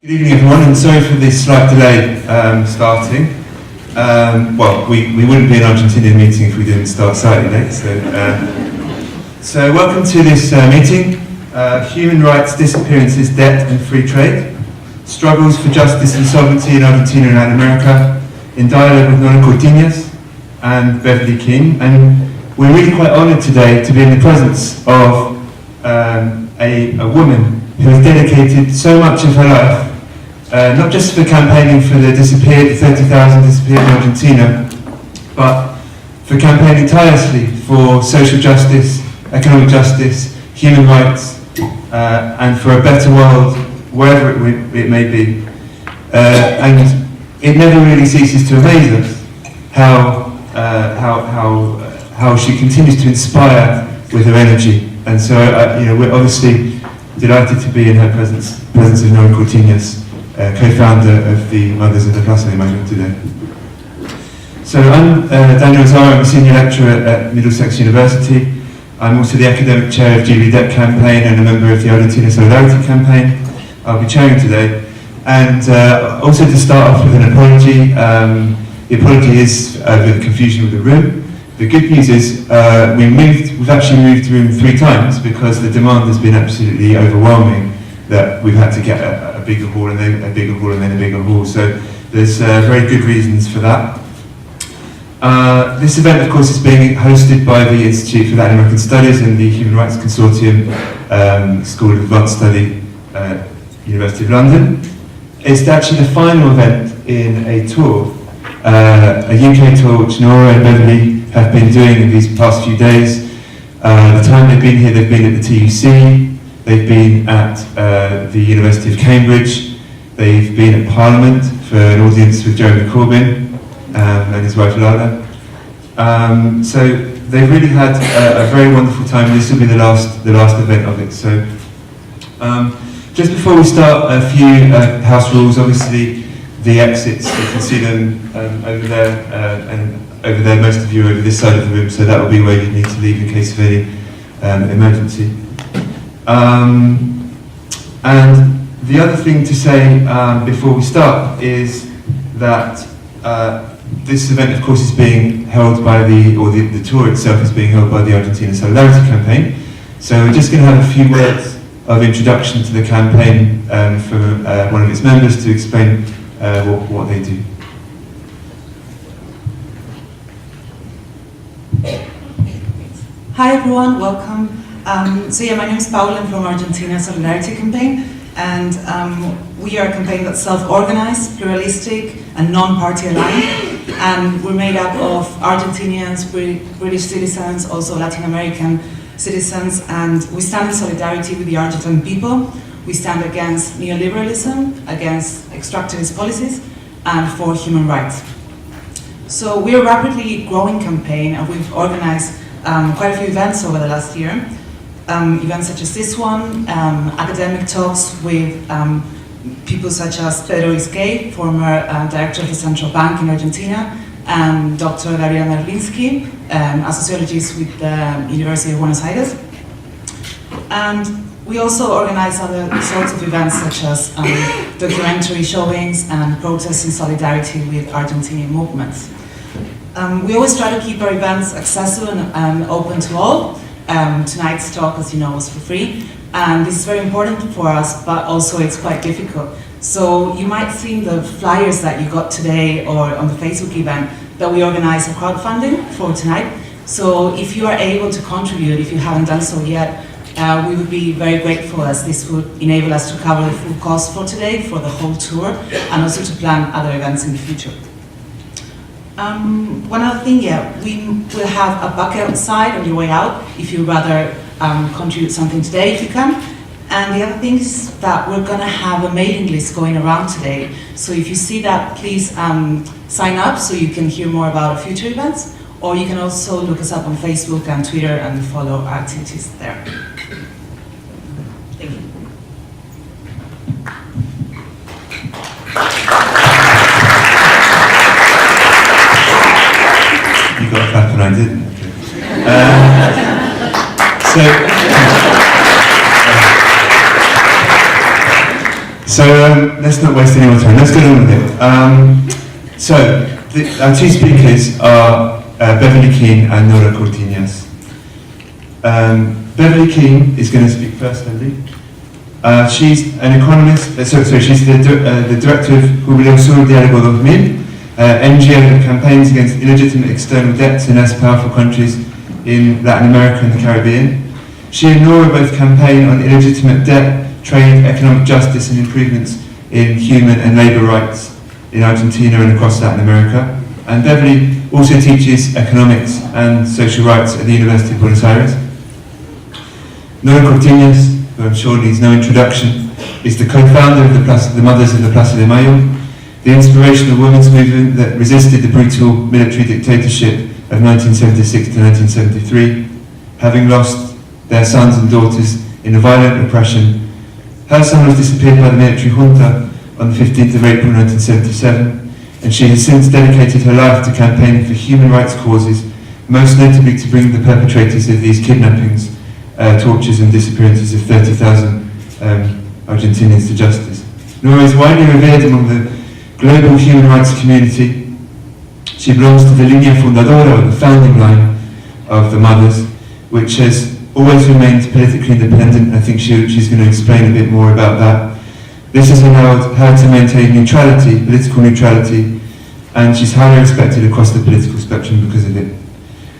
Good evening, everyone, and sorry for this slight delay starting. Well, we wouldn't be an Argentinian meeting if we didn't start slightly late. So welcome to this meeting. Human rights, disappearances, debt and free trade. Struggles for justice and sovereignty in Argentina and Latin America. In dialogue with Nora Cortiñas and Beverly, Keene. And we're really quite honoured today to be in the presence of a woman who has dedicated so much of her life not just for campaigning for the 30,000 disappeared in Argentina, but for campaigning tirelessly for social justice, economic justice, human rights, and for a better world, wherever it may be. And it never really ceases to amaze us how she continues to inspire with her energy. And so, we're obviously delighted to be in her presence of Nora Cortiñas, co-founder of the Mothers of the Plaza de Mayo today. So I'm Daniel Zara, I'm a senior lecturer at Middlesex University. I'm also the academic chair of Jubileo Debt Campaign and a member of the Argentina Solidarity Campaign. I'll be chairing today. And also to start off with an apology. The apology is the confusion with the room. The good news is we've actually moved the room 3 times because the demand has been absolutely overwhelming, that we've had to get a bigger hall and then a bigger hall and then a bigger hall. So there's very good reasons for that. This event, of course, is being hosted by the Institute for Latin American Studies and the Human Rights Consortium, School of Advanced Study, University of London. It's actually the final event in a tour, a UK tour which Nora and Beverly have been doing in these past few days. The time they've been here, they've been at the TUC, they've been at the University of Cambridge, they've been at Parliament for an audience with Jeremy Corbyn and his wife Lala. So they've really had a very wonderful time. This will be the last event of it. So just before we start, a few house rules. Obviously, the exits, you can see them over there, and over there, most of you are over this side of the room, so that will be where you need to leave in case of any emergency. And the other thing to say before we start is that this event, of course, is being held by the tour itself is being held by the Argentina Solidarity Campaign. So we're just going to have a few words of introduction to the campaign from one of its members to explain what they do. Hi everyone, welcome. My name is Paula, I'm from Argentina Solidarity Campaign, and we are a campaign that's self-organized, pluralistic, and non-party aligned. And we're made up of Argentinians, British citizens, also Latin American citizens, and we stand in solidarity with the Argentine people. We stand against neoliberalism, against extractivist policies, and for human rights. So we're a rapidly growing campaign, and we've organized quite a few events over the last year. Events such as this one, academic talks with people such as Pedro Isquet, former director of the Central Bank in Argentina, and Dr. Gabriela Merlinsky, a sociologist with the University of Buenos Aires. And we also organize other sorts of events such as documentary showings and protests in solidarity with Argentinian movements. We always try to keep our events accessible and open to all. Tonight's talk, as you know, was for free, and this is very important for us, but also it's quite difficult. So you might see in the flyers that you got today or on the Facebook event that we organize a crowdfunding for tonight. So if you are able to contribute, if you haven't done so yet, we would be very grateful, as this would enable us to cover the full cost for today, for the whole tour, and also to plan other events in the future. One other thing, we will have a bucket outside on your way out if you'd rather contribute something today, if you can. And the other thing is that we're going to have a mailing list going around today. So if you see that, please sign up so you can hear more about our future events. Or you can also look us up on Facebook and Twitter and follow our activities there. Thank you. You got a clap and I didn't. Okay. So let's not waste any more time. Let's get on with it. Our two speakers are Beverly Keene and Nora Cortiñas. Beverly Keene is going to speak first, Beverly. She's an economist, she's the director of Jubileo Sur-Dialogo 2000, NGO that campaigns against illegitimate external debts in less powerful countries in Latin America and the Caribbean. She and Nora both campaign on illegitimate debt, trade, economic justice and improvements in human and labour rights in Argentina and across Latin America. And Beverly also teaches economics and social rights at the University of Buenos Aires. Nora Cortiñas, who I'm sure needs no introduction, is the co-founder of the Mothers of the Plaza de Mayo, the inspirational women's movement that resisted the brutal military dictatorship of 1976 to 1973, having lost their sons and daughters in a violent repression. Her son was disappeared by the military junta on the 15th of April 1977, and she has since dedicated her life to campaigning for human rights causes, most notably to bring the perpetrators of these kidnappings, tortures and disappearances of 30,000 Argentinians to justice. Nora is widely revered among the global human rights community. She belongs to the Línea Fundadora, or the founding line of the Mothers, which has always remained politically independent. I think she's going to explain a bit more about that. This has allowed her to maintain neutrality, political neutrality, and she's highly respected across the political spectrum because of it.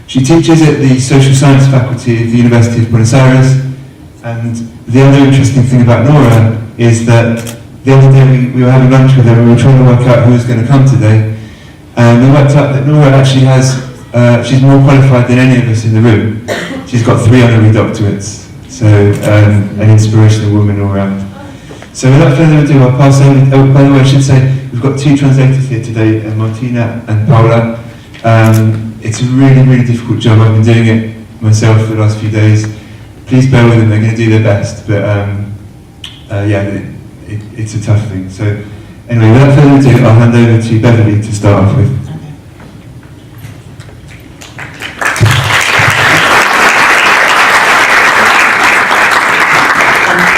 She teaches at the Social Science Faculty of the University of Buenos Aires, and the other interesting thing about Nora is that the other day we were having lunch with her and we were trying to work out who was going to come today, and we worked out that Nora actually has, she's more qualified than any of us in the room. She's got 3 honorary doctorates, so an inspirational woman all around. So without further ado, I'll pass over, by the way, I should say, we've got 2 translators here today, Martina and Paula. It's a really, really difficult job. I've been doing it myself for the last few days. Please bear with them, they're going to do their best, but it's a tough thing. So anyway, without further ado, I'll hand over to Beverly to start off with.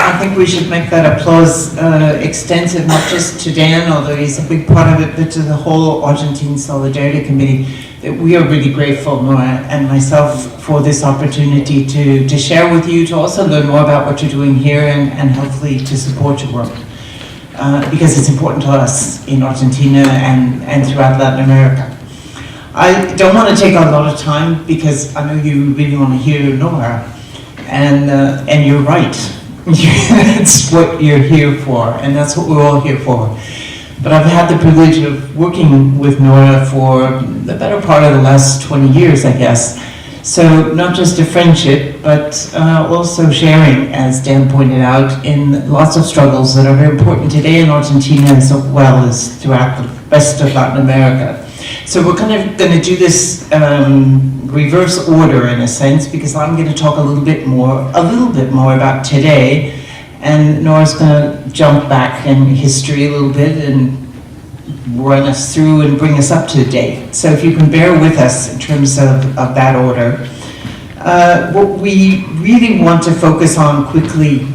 I think we should make that applause extensive, not just to Dan, although he's a big part of it, but to the whole Argentine Solidarity Committee. That we are really grateful, Nora and myself, for this opportunity to share with you, to also learn more about what you're doing here and hopefully to support your work. Because it's important to us in Argentina and throughout Latin America. I don't want to take a lot of time because I know you really want to hear Nora, and you're right. That's what you're here for, and that's what we're all here for. But I've had the privilege of working with Nora for the better part of the last 20 years, I guess. So not just a friendship, but also sharing, as Dan pointed out, in lots of struggles that are very important today in Argentina as well as throughout the rest of Latin America. So we're kind of going to do this reverse order in a sense, because I'm going to talk a little bit more about today, and Nora's going to jump back in history a little bit and run us through and bring us up to date. So if you can bear with us in terms of that order. What we really want to focus on quickly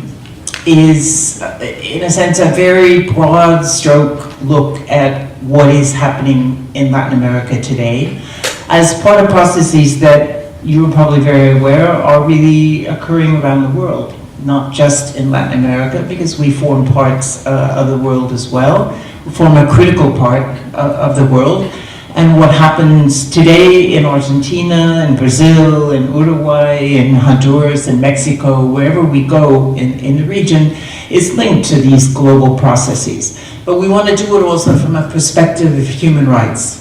is, in a sense, a very broad stroke look at what is happening in Latin America today as part of processes that you're probably very aware are really occurring around the world, not just in Latin America, because we form parts of the world as well. We form a critical part of the world. And what happens today in Argentina, in Brazil, in Uruguay, in Honduras, in Mexico, wherever we go in the region, is linked to these global processes. But we want to do it also from a perspective of human rights.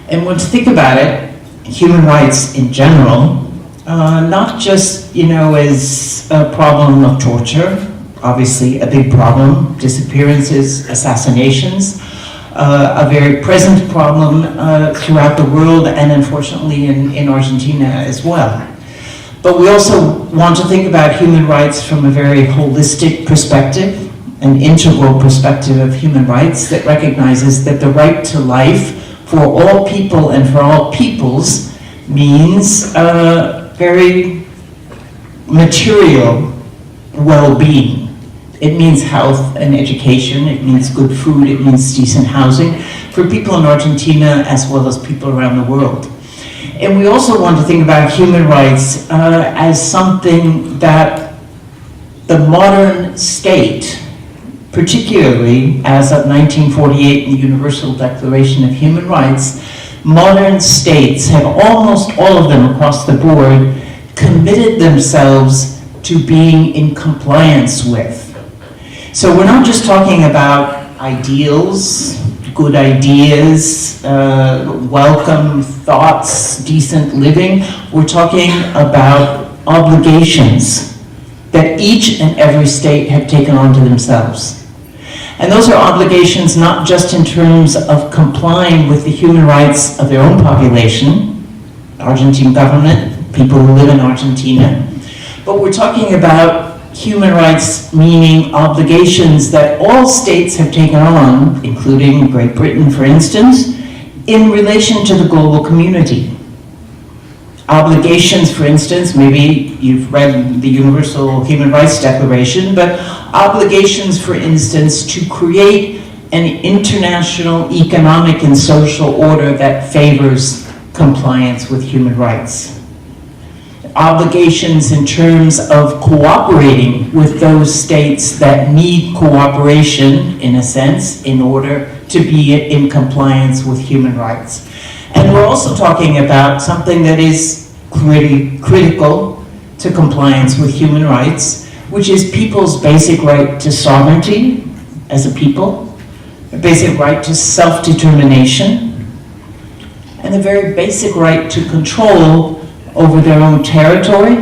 And when to think about it, human rights in general, not just, as a problem of torture, obviously a big problem, disappearances, assassinations, a very present problem throughout the world and unfortunately in Argentina as well. But we also want to think about human rights from a very holistic perspective, an integral perspective of human rights that recognizes that the right to life for all people and for all peoples means very material well-being. It means health and education, it means good food, it means decent housing for people in Argentina as well as people around the world. And we also want to think about human rights as something that the modern state, particularly as of 1948 in the Universal Declaration of Human Rights, modern states have almost all of them across the board committed themselves to being in compliance with. So we're not just talking about ideals, good ideas, welcome thoughts, decent living. We're talking about obligations that each and every state have taken onto themselves. And those are obligations not just in terms of complying with the human rights of their own population, Argentine government, people who live in Argentina, but we're talking about human rights meaning obligations that all states have taken on, including Great Britain, for instance, in relation to the global community. Obligations, for instance, maybe you've read the Universal Human Rights Declaration, but obligations, for instance, to create an international economic and social order that favors compliance with human rights. Obligations in terms of cooperating with those states that need cooperation, in a sense, in order to be in compliance with human rights. And we're also talking about something that is critical to compliance with human rights, which is people's basic right to sovereignty as a people, a basic right to self-determination, and a very basic right to control over their own territory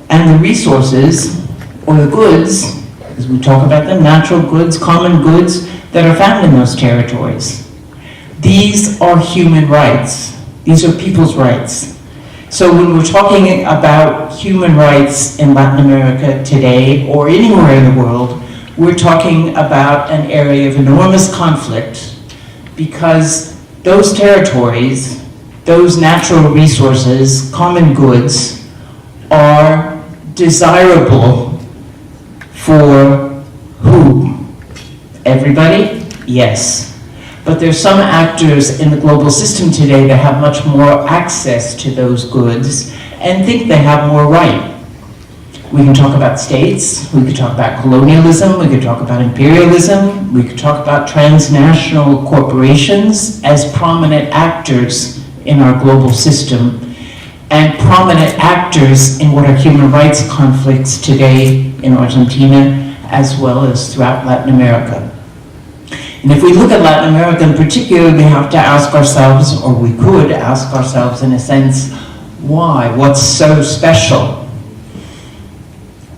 and the resources or the goods, as we talk about them, natural goods, common goods that are found in those territories. These are human rights. These are people's rights. So when we're talking about human rights in Latin America today or anywhere in the world, we're talking about an area of enormous conflict because those territories, those natural resources, common goods, are desirable for who? Everybody? Yes. But there's some actors in the global system today that have much more access to those goods and think they have more right. We can talk about states, we could talk about colonialism, we could talk about imperialism, we could talk about transnational corporations as prominent actors in our global system, and prominent actors in what are human rights conflicts today in Argentina, as well as throughout Latin America. And if we look at Latin America in particular, we have to ask ourselves, or we could ask ourselves in a sense, why? What's so special?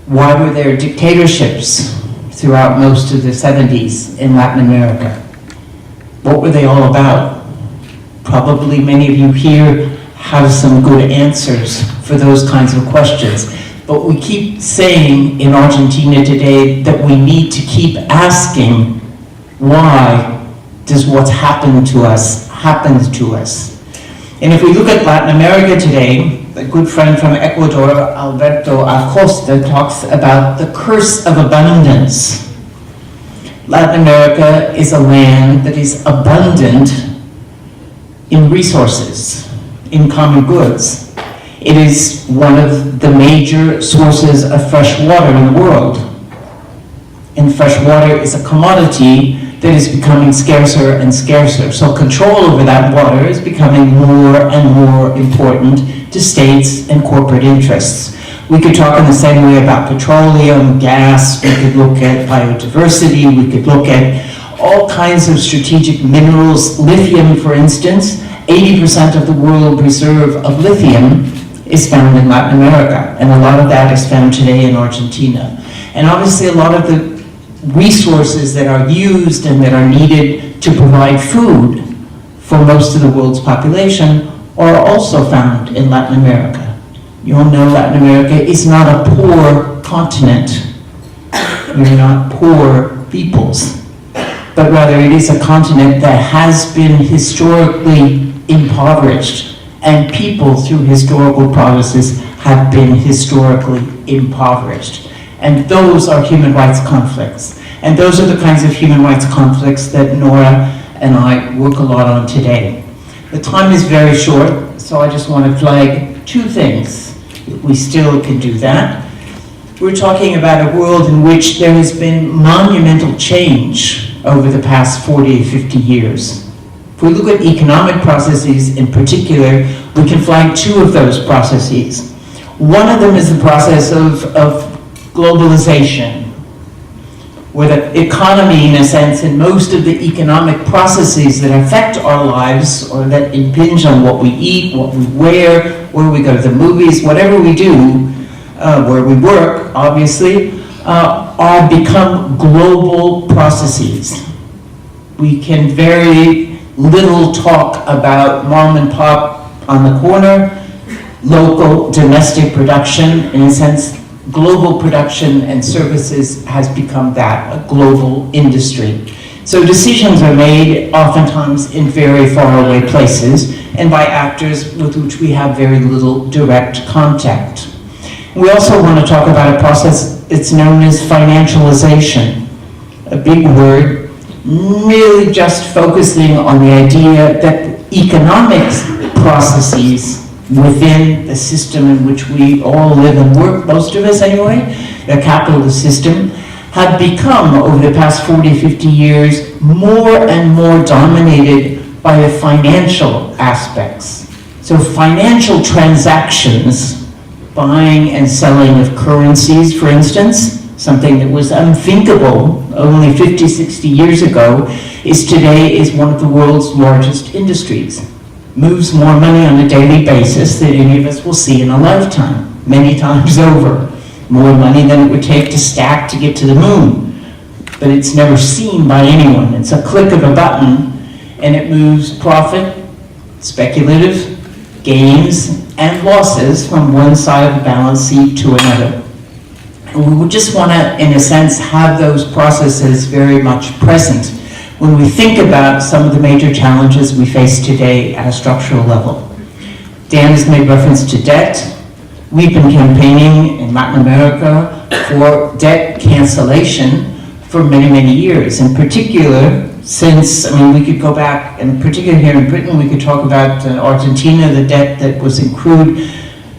Why were there dictatorships throughout most of the 70s in Latin America? What were they all about? Probably many of you here have some good answers for those kinds of questions. But we keep saying in Argentina today that we need to keep asking, why does what's happened to us happen to us? And if we look at Latin America today, a good friend from Ecuador, Alberto Acosta, talks about the curse of abundance. Latin America is a land that is abundant in resources, in common goods. It is one of the major sources of fresh water in the world. And fresh water is a commodity that is becoming scarcer and scarcer. So control over that water is becoming more and more important to states and corporate interests. We could talk in the same way about petroleum, gas, we could look at biodiversity, we could look at all kinds of strategic minerals. Lithium, for instance, 80% of the world reserve of lithium is found in Latin America, and a lot of that is found today in Argentina. And obviously a lot of the resources that are used and that are needed to provide food for most of the world's population are also found in Latin America. You all know Latin America is not a poor continent. We're not poor peoples, but rather it is a continent that has been historically impoverished, and people through historical processes have been historically impoverished. And those are human rights conflicts. And those are the kinds of human rights conflicts that Nora and I work a lot on today. The time is very short, so I just want to flag two things. We still can do that. We're talking about a world in which there has been monumental change over the past 40 to 50 years. If we look at economic processes in particular, we can flag two of those processes. One of them is the process of globalization, where the economy, in a sense, and most of the economic processes that affect our lives or that impinge on what we eat, what we wear, where we go to the movies, whatever we do, where we work, obviously, are become global processes. We can very little talk about mom and pop on the corner, local domestic production. In a sense, global production and services has become that, a global industry. So decisions are made oftentimes in very faraway places and by actors with which we have very little direct contact. We also want to talk about a process that's known as financialization, a big word, really just focusing on the idea that economic processes within the system in which we all live and work, most of us anyway, the capitalist system, have become, over the past 40, 50 years, more and more dominated by the financial aspects. So financial transactions, buying and selling of currencies, for instance, something that was unthinkable only 50, 60 years ago, today is one of the world's largest industries. Moves more money on a daily basis than any of us will see in a lifetime, many times over. More money than it would take to stack to get to the moon. But it's never seen by anyone. It's a click of a button, and it moves profit, speculative, gains, and losses from one side of the balance sheet to another. And we would just want to, in a sense, have those processes very much present when we think about some of the major challenges we face today at a structural level. Dan has made reference to debt. We've been campaigning in Latin America for debt cancellation for many, many years. In particular, since, we could go back, and particularly here in Britain, we could talk about Argentina, the debt that was accrued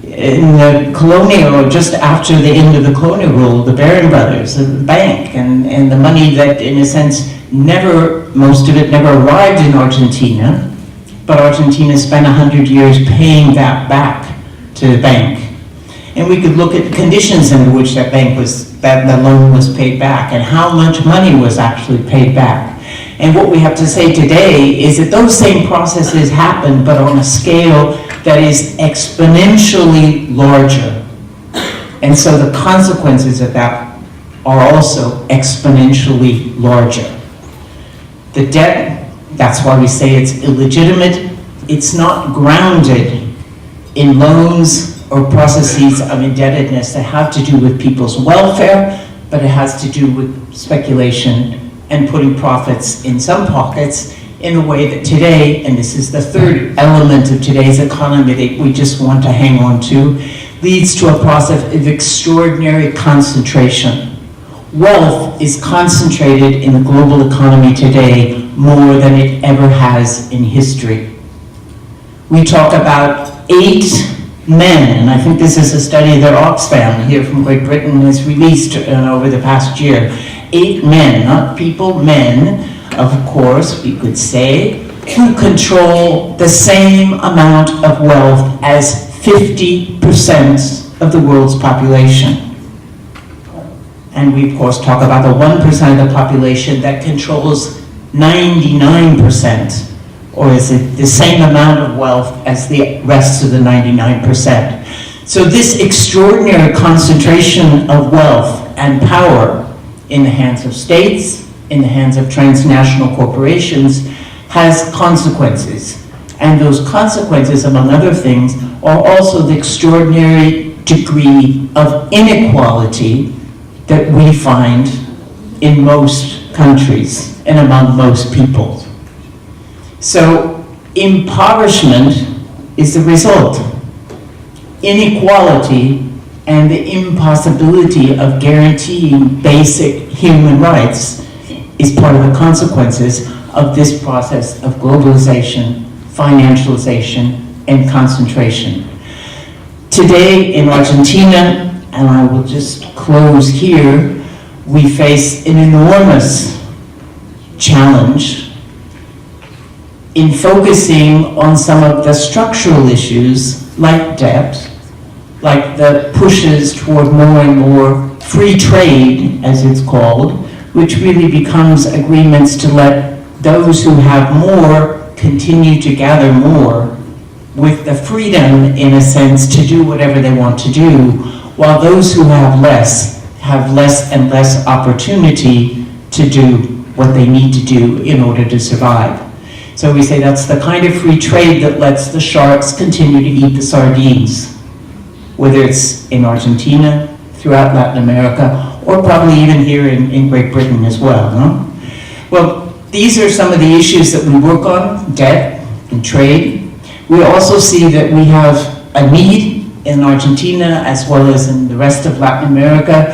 in the colonial, or just after the end of the colonial rule, the Barron brothers, the bank, and the money that, in a sense, most of it never arrived in Argentina, but Argentina spent 100 years paying that back to the bank. And we could look at the conditions under which that the loan was paid back, and how much money was actually paid back. And what we have to say today is that those same processes happen, but on a scale that is exponentially larger. And so the consequences of that are also exponentially larger. The debt, that's why we say it's illegitimate. It's not grounded in loans or processes of indebtedness that have to do with people's welfare, but it has to do with speculation and putting profits in some pockets in a way that today, and this is the third element of today's economy that we just want to hang on to, leads to a process of extraordinary concentration. Wealth is concentrated in the global economy today more than it ever has in history. We talk about 8 men, and I think this is a study that Oxfam here from Great Britain has released over the past year. 8 men, not people, men, of course, we could say, who control the same amount of wealth as 50% of the world's population. And we, of course, talk about the 1% of the population that controls 99%, or is it the same amount of wealth as the rest of the 99%. So this extraordinary concentration of wealth and power in the hands of states, in the hands of transnational corporations, has consequences. And those consequences, among other things, are also the extraordinary degree of inequality that we find in most countries and among most people. So impoverishment is the result. Inequality and the impossibility of guaranteeing basic human rights is part of the consequences of this process of globalization, financialization, and concentration. Today in Argentina, and I will just close here, we face an enormous challenge in focusing on some of the structural issues like debt, like the pushes toward more and more free trade, as it's called, which really becomes agreements to let those who have more continue to gather more with the freedom, in a sense, to do whatever they want to do, while those who have less and less opportunity to do what they need to do in order to survive. So we say that's the kind of free trade that lets the sharks continue to eat the sardines, whether it's in Argentina, throughout Latin America, or probably even here in Great Britain as well, no? Well, these are some of the issues that we work on, debt and trade. We also see that we have a need in Argentina, as well as in the rest of Latin America,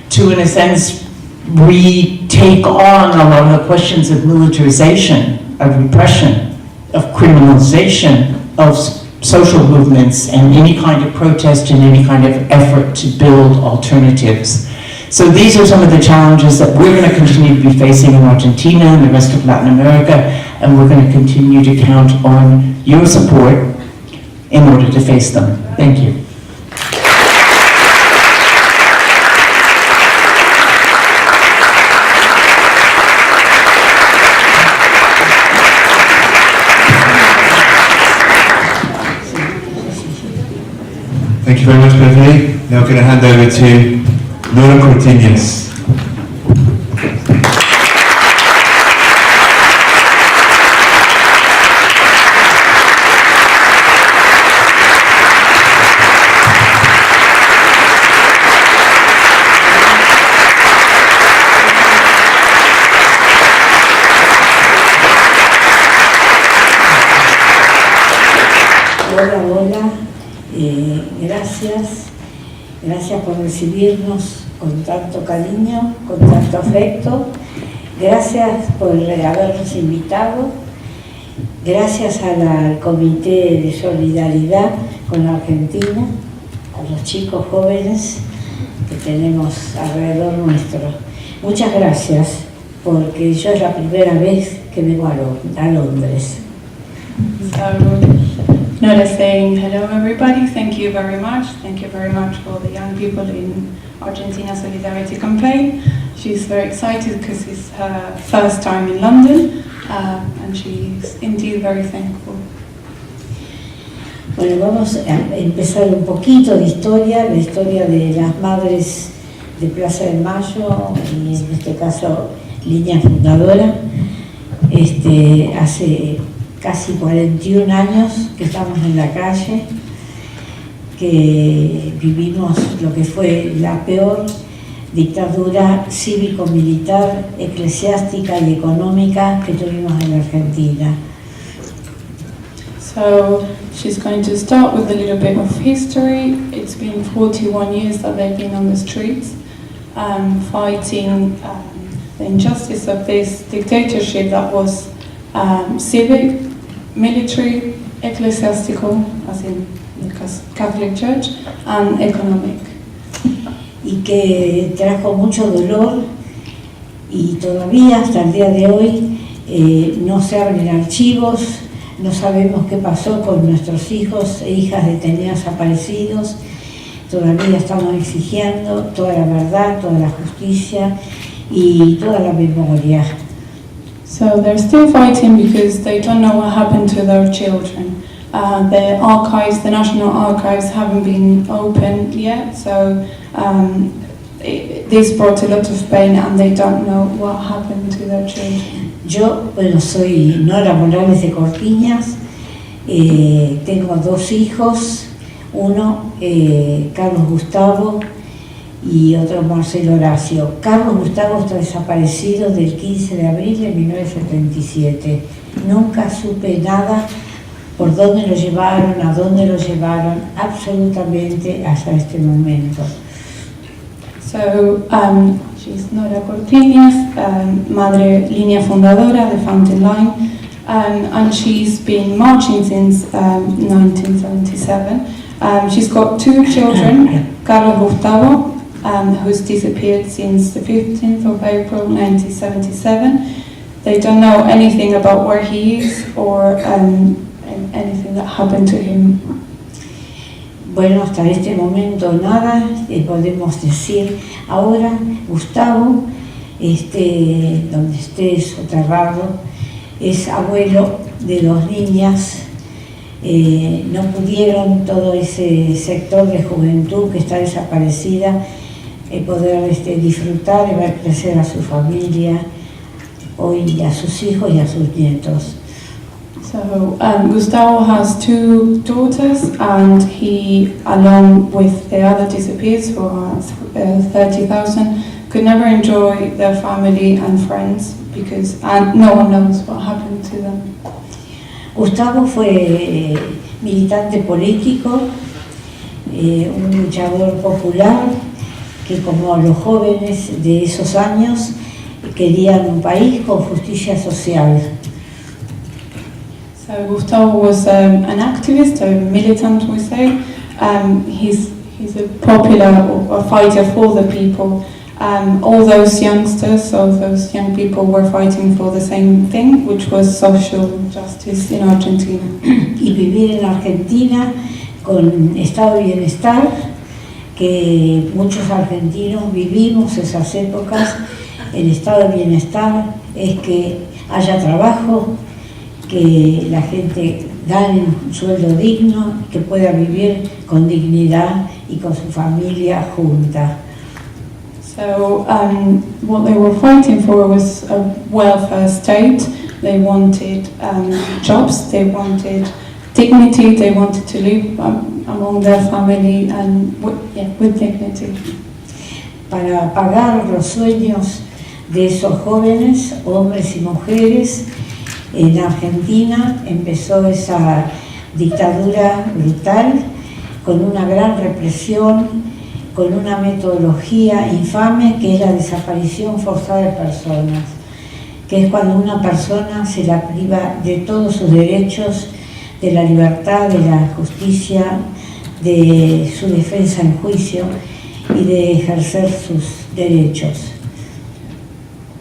to, in a sense, retake on a lot of the questions of militarization, of repression, of criminalization, of social movements, and any kind of protest and any kind of effort to build alternatives. So these are some of the challenges that we're going to continue to be facing in Argentina and the rest of Latin America, and we're going to continue to count on your support in order to face them. Thank you. Thank you very much, Beverly. Now we're going to hand over to Nora Cortiñas. Hola, gracias por recibirnos con tanto cariño, con tanto afecto, gracias por habernos invitado, gracias al Comité de Solidaridad con la Argentina, a los chicos jóvenes que tenemos alrededor nuestro. Muchas gracias, porque yo es la primera vez que vengo a Londres. Nora saying, hello everybody, thank you very much for the young people in Argentina Solidarity Campaign. She's very excited because it's her first time in London and she's indeed very thankful. Bueno, vamos a empezar un poquito de historia, la historia de las madres de Plaza de Mayo y en este caso línea fundadora. Hace casi 41 años que estamos en la calle, que vivimos lo que fue la peor dictadura cívico-militar, eclesiástica y económica que tuvimos en Argentina. So she's going to start with a little bit of history. It's been 41 years that they've been on the streets fighting the injustice of this dictatorship that was civic, military, ecclesiastical, as in the Catholic Church, and economic. Y que trajo mucho dolor y todavía hasta el día de hoy no se abren archivos, no sabemos qué pasó con nuestros hijos e hijas detenidos desaparecidos. Todavía estamos exigiendo toda la verdad, toda la justicia y toda la memoria. So they're still fighting because they don't know what happened to their children. The archives, the national archives, haven't been opened yet, so this brought a lot of pain and they don't know what happened to their children. Yo, bueno, soy Nora Morales de Cortiñas, tengo 2 hijos, uno Carlos Gustavo y otro Marcelo Horacio. Carlos Gustavo está desaparecido del 15 de abril de 1977. Nunca supe nada por dónde lo llevaron, a dónde lo llevaron, absolutamente hasta este momento. So she's Nora Cortiñas, madre línea fundadora de Fountain Line, and she's been marching since 1977. She's got 2 children, Carlos Gustavo, who's disappeared since the 15th of April 1977. They don't know anything about where he is or anything that happened to him. Bueno, hasta este momento nada, podemos decir. Ahora, Gustavo, donde esté soterrado, es abuelo de 2 niñas. No pudieron todo ese sector de juventud que está desaparecida poder disfrutar y ver crecer a su familia, hoy a sus hijos y a sus nietos. So Gustavo has 2 daughters, and he, along with the other disappeared for 30,000, could never enjoy their family and friends because no one knows what happened to them. Gustavo fue militante político, un luchador popular que, como los jóvenes de esos años, querían un país con justicia social. So Gustavo was an activist, a militant, we say. He's a popular or a fighter for the people. All those youngsters, all those young people were fighting for the same thing, which was social justice in Argentina. Y vivir en Argentina con estado de bienestar, que muchos argentinos vivimos esas épocas. El estado de bienestar es que haya trabajo, que la gente gane un sueldo digno, que pueda vivir con dignidad y con su familia junta. So what they were fighting for was a welfare state. They wanted jobs, they wanted dignity, they wanted to live among their family and with dignity. Para pagar los sueños de esos jóvenes, hombres y mujeres, en Argentina empezó esa dictadura brutal, con una gran represión, con una metodología infame que es la desaparición forzada de personas, que es cuando una persona se la priva de todos sus derechos, de la libertad, de la justicia, de su defensa en juicio y de ejercer sus derechos.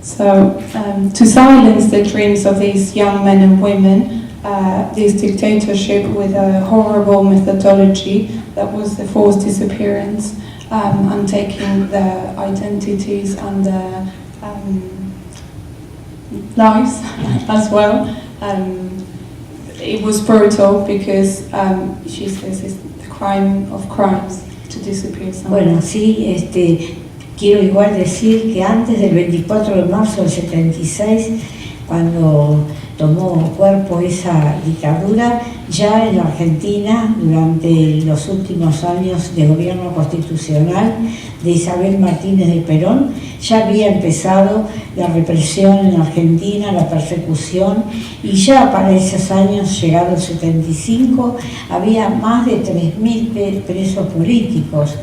So, to silence the dreams of these young men and women, this dictatorship with a horrible methodology that was the forced disappearance and taking their identities and their lives as well. It was brutal because she says it's the crime of crimes to disappear someone. Bueno, sí, quiero igual decir que antes del 24 de marzo del 76, cuando tomó cuerpo esa dictadura, ya en la Argentina, durante los últimos años de gobierno constitucional de Isabel Martínez de Perón, ya había empezado la represión en Argentina, la persecución, y ya para esos años, llegado el 75, había más de 3.000 presos políticos.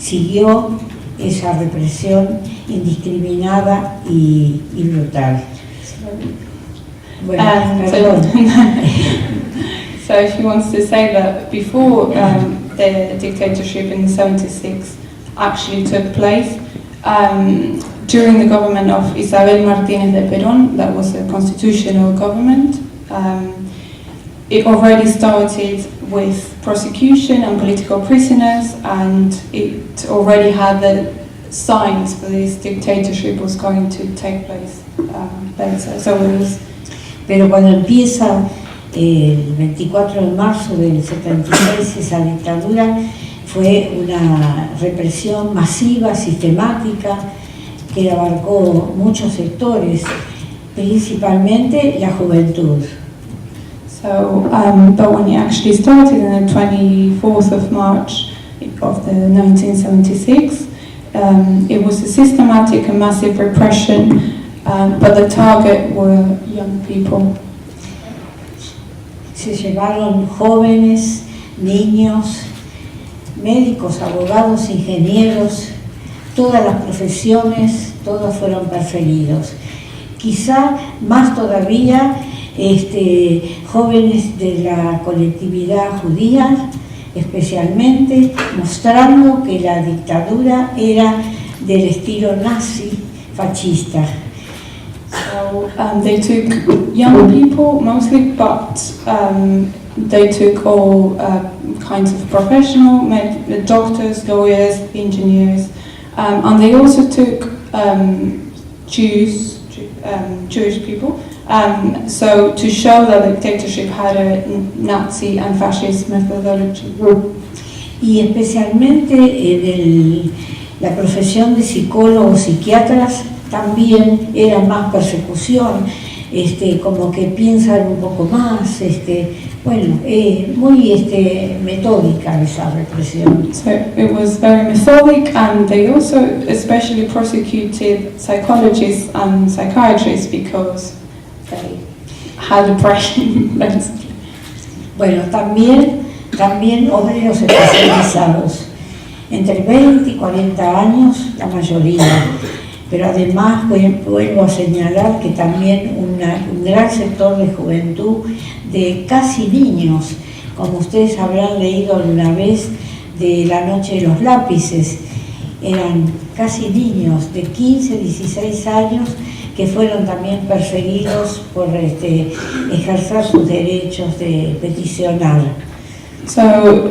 Siguió esa represión indiscriminada y brutal. Bueno, perdón. So she wants to say that before the dictatorship in 76 actually took place, during the government of Isabel Martínez de Perón, that was a constitutional government, it already started with prosecution and political prisoners, and it already had the signs for this dictatorship was going to take place later. So it was. Pero cuando empieza el 24 de marzo del 76 esa dictadura, fue una represión masiva, sistemática, que abarcó muchos sectores, principalmente la juventud. So, but when it actually started on the 24th of March of the 1976, it was a systematic and massive repression, but the target were young people. Se llevaron jóvenes, niños, médicos, abogados, ingenieros, todas las profesiones, todos fueron perseguidos. Quizá más todavía jóvenes de la colectividad judía, especialmente, mostrando que la dictadura era del estilo nazi fascista. So they took young people mostly, but they took all kinds of professional, doctors, lawyers, engineers, and they also took Jewish people. So to show that the dictatorship had a Nazi and fascist methodology. Y especialmente la profesión de psicólogos, psiquiatras, también era más persecución, como que piensan un poco más, muy metódica esa represión. So it was very methodic, and they also especially prosecuted psychologists and psychiatrists because they had depression, basically. Bueno, también obreros especializados, entre 20 y 40 años la mayoría, pero además vuelvo a señalar que también un gran sector de juventud, de casi niños, como ustedes habrán leído alguna vez de La noche de los lápices, eran casi niños de 15, 16 años que fueron también perseguidos por ejercer sus derechos de peticionar. So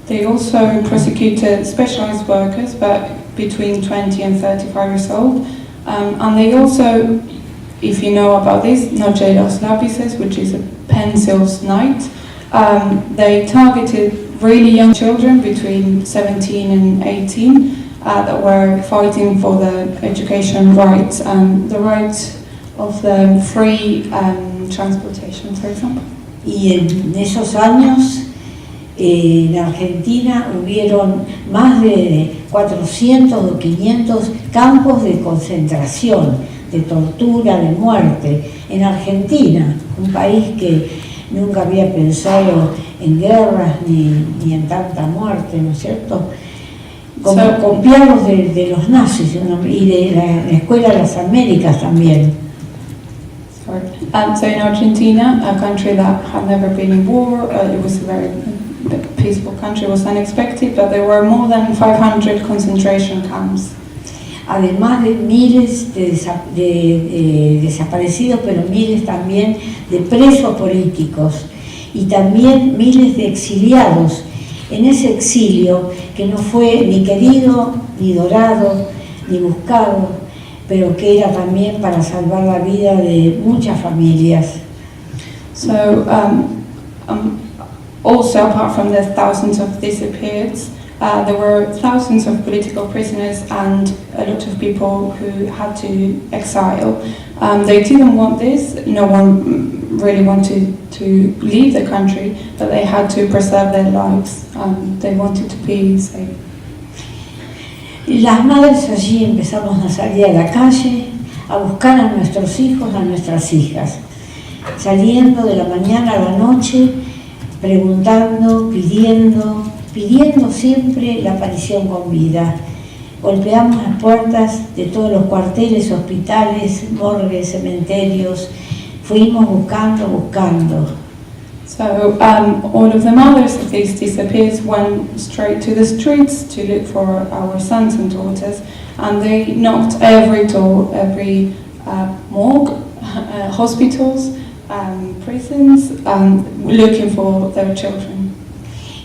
they also prosecuted specialized workers, but between 20 and 35 years old. And they also, if you know about this, Noche de los Lápices, which is a pencils night, they targeted really young children between 17 and 18 that were fighting for the education rights and the right of the free transportation, for example. Y en esos años en Argentina hubieron más de 400 o 500 campos de concentración, de tortura, de muerte. En Argentina, un país que nunca había pensado en guerras ni en tanta muerte, ¿no es cierto? Como copiados de los nazis y de la Escuela de las Américas también. So in Argentina, a country that had never been in war, it was a very peaceful country, it was unexpected, but there were more than 500 concentration camps. Además de miles de desaparecidos, pero miles también de presos políticos y también miles de exiliados en ese exilio que no fue ni querido, ni dorado, ni buscado, pero que era también para salvar la vida de muchas familias. So also apart from the thousands of disappeareds, there were thousands of political prisoners and a lot of people who had to exile. They didn't want this, no one really wanted to leave the country, but they had to preserve their lives. They wanted to be safe. Las madres allí empezamos a salir a la calle, a buscar a nuestros hijos, a nuestras hijas, saliendo de la mañana a la noche, preguntando, pidiendo siempre la aparición con vida. Golpeamos las puertas de todos los cuarteles, hospitales, morgues, cementerios, fuimos buscando. So all of the mothers of these disappeared went straight to the streets to look for our sons and daughters, and they knocked every door, every morgue, hospitals, prisons, looking for their children.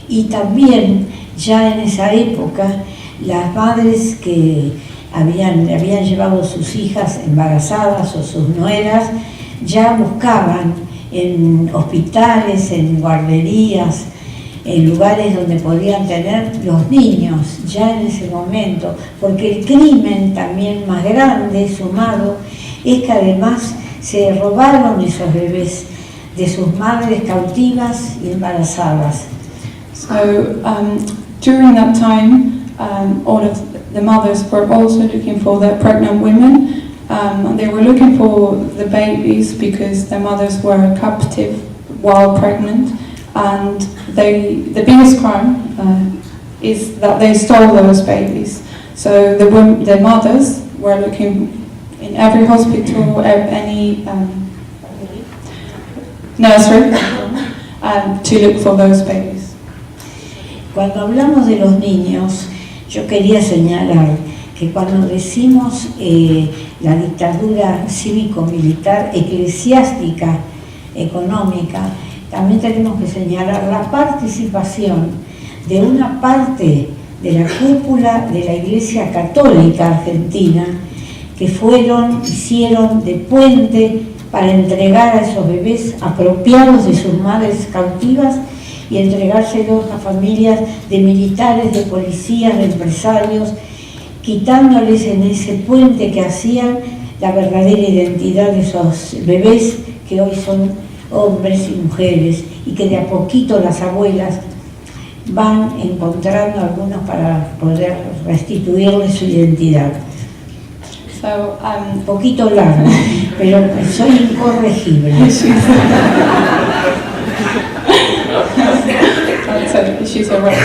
Y también ya en esa época las madres que habían llevado sus hijas embarazadas o sus nueras ya buscaban en hospitales, en guarderías, en lugares donde podían tener los niños ya en ese momento, porque el crimen también más grande sumado es que además se robaron esos bebés de sus madres cautivas y embarazadas. So during that time, all of the mothers were also looking for their pregnant women. And they were looking for the babies because their mothers were captive while pregnant, and the biggest crime is that they stole those babies. So the mothers were looking in every hospital, any nursery, to look for those babies. Cuando hablamos de los niños, yo quería señalar que cuando decimos la dictadura cívico-militar, eclesiástica, económica, también tenemos que señalar la participación de una parte de la cúpula de la Iglesia Católica Argentina, que hicieron de puente para entregar a esos bebés apropiados de sus madres cautivas y entregárselos a familias de militares, de policías, de empresarios, quitándoles en ese puente que hacían la verdadera identidad de esos bebés que hoy son hombres y mujeres, y que de a poquito las abuelas van encontrando algunos para poder restituirles su identidad. So, Un poquito largo, pero soy incorregible. She's alright.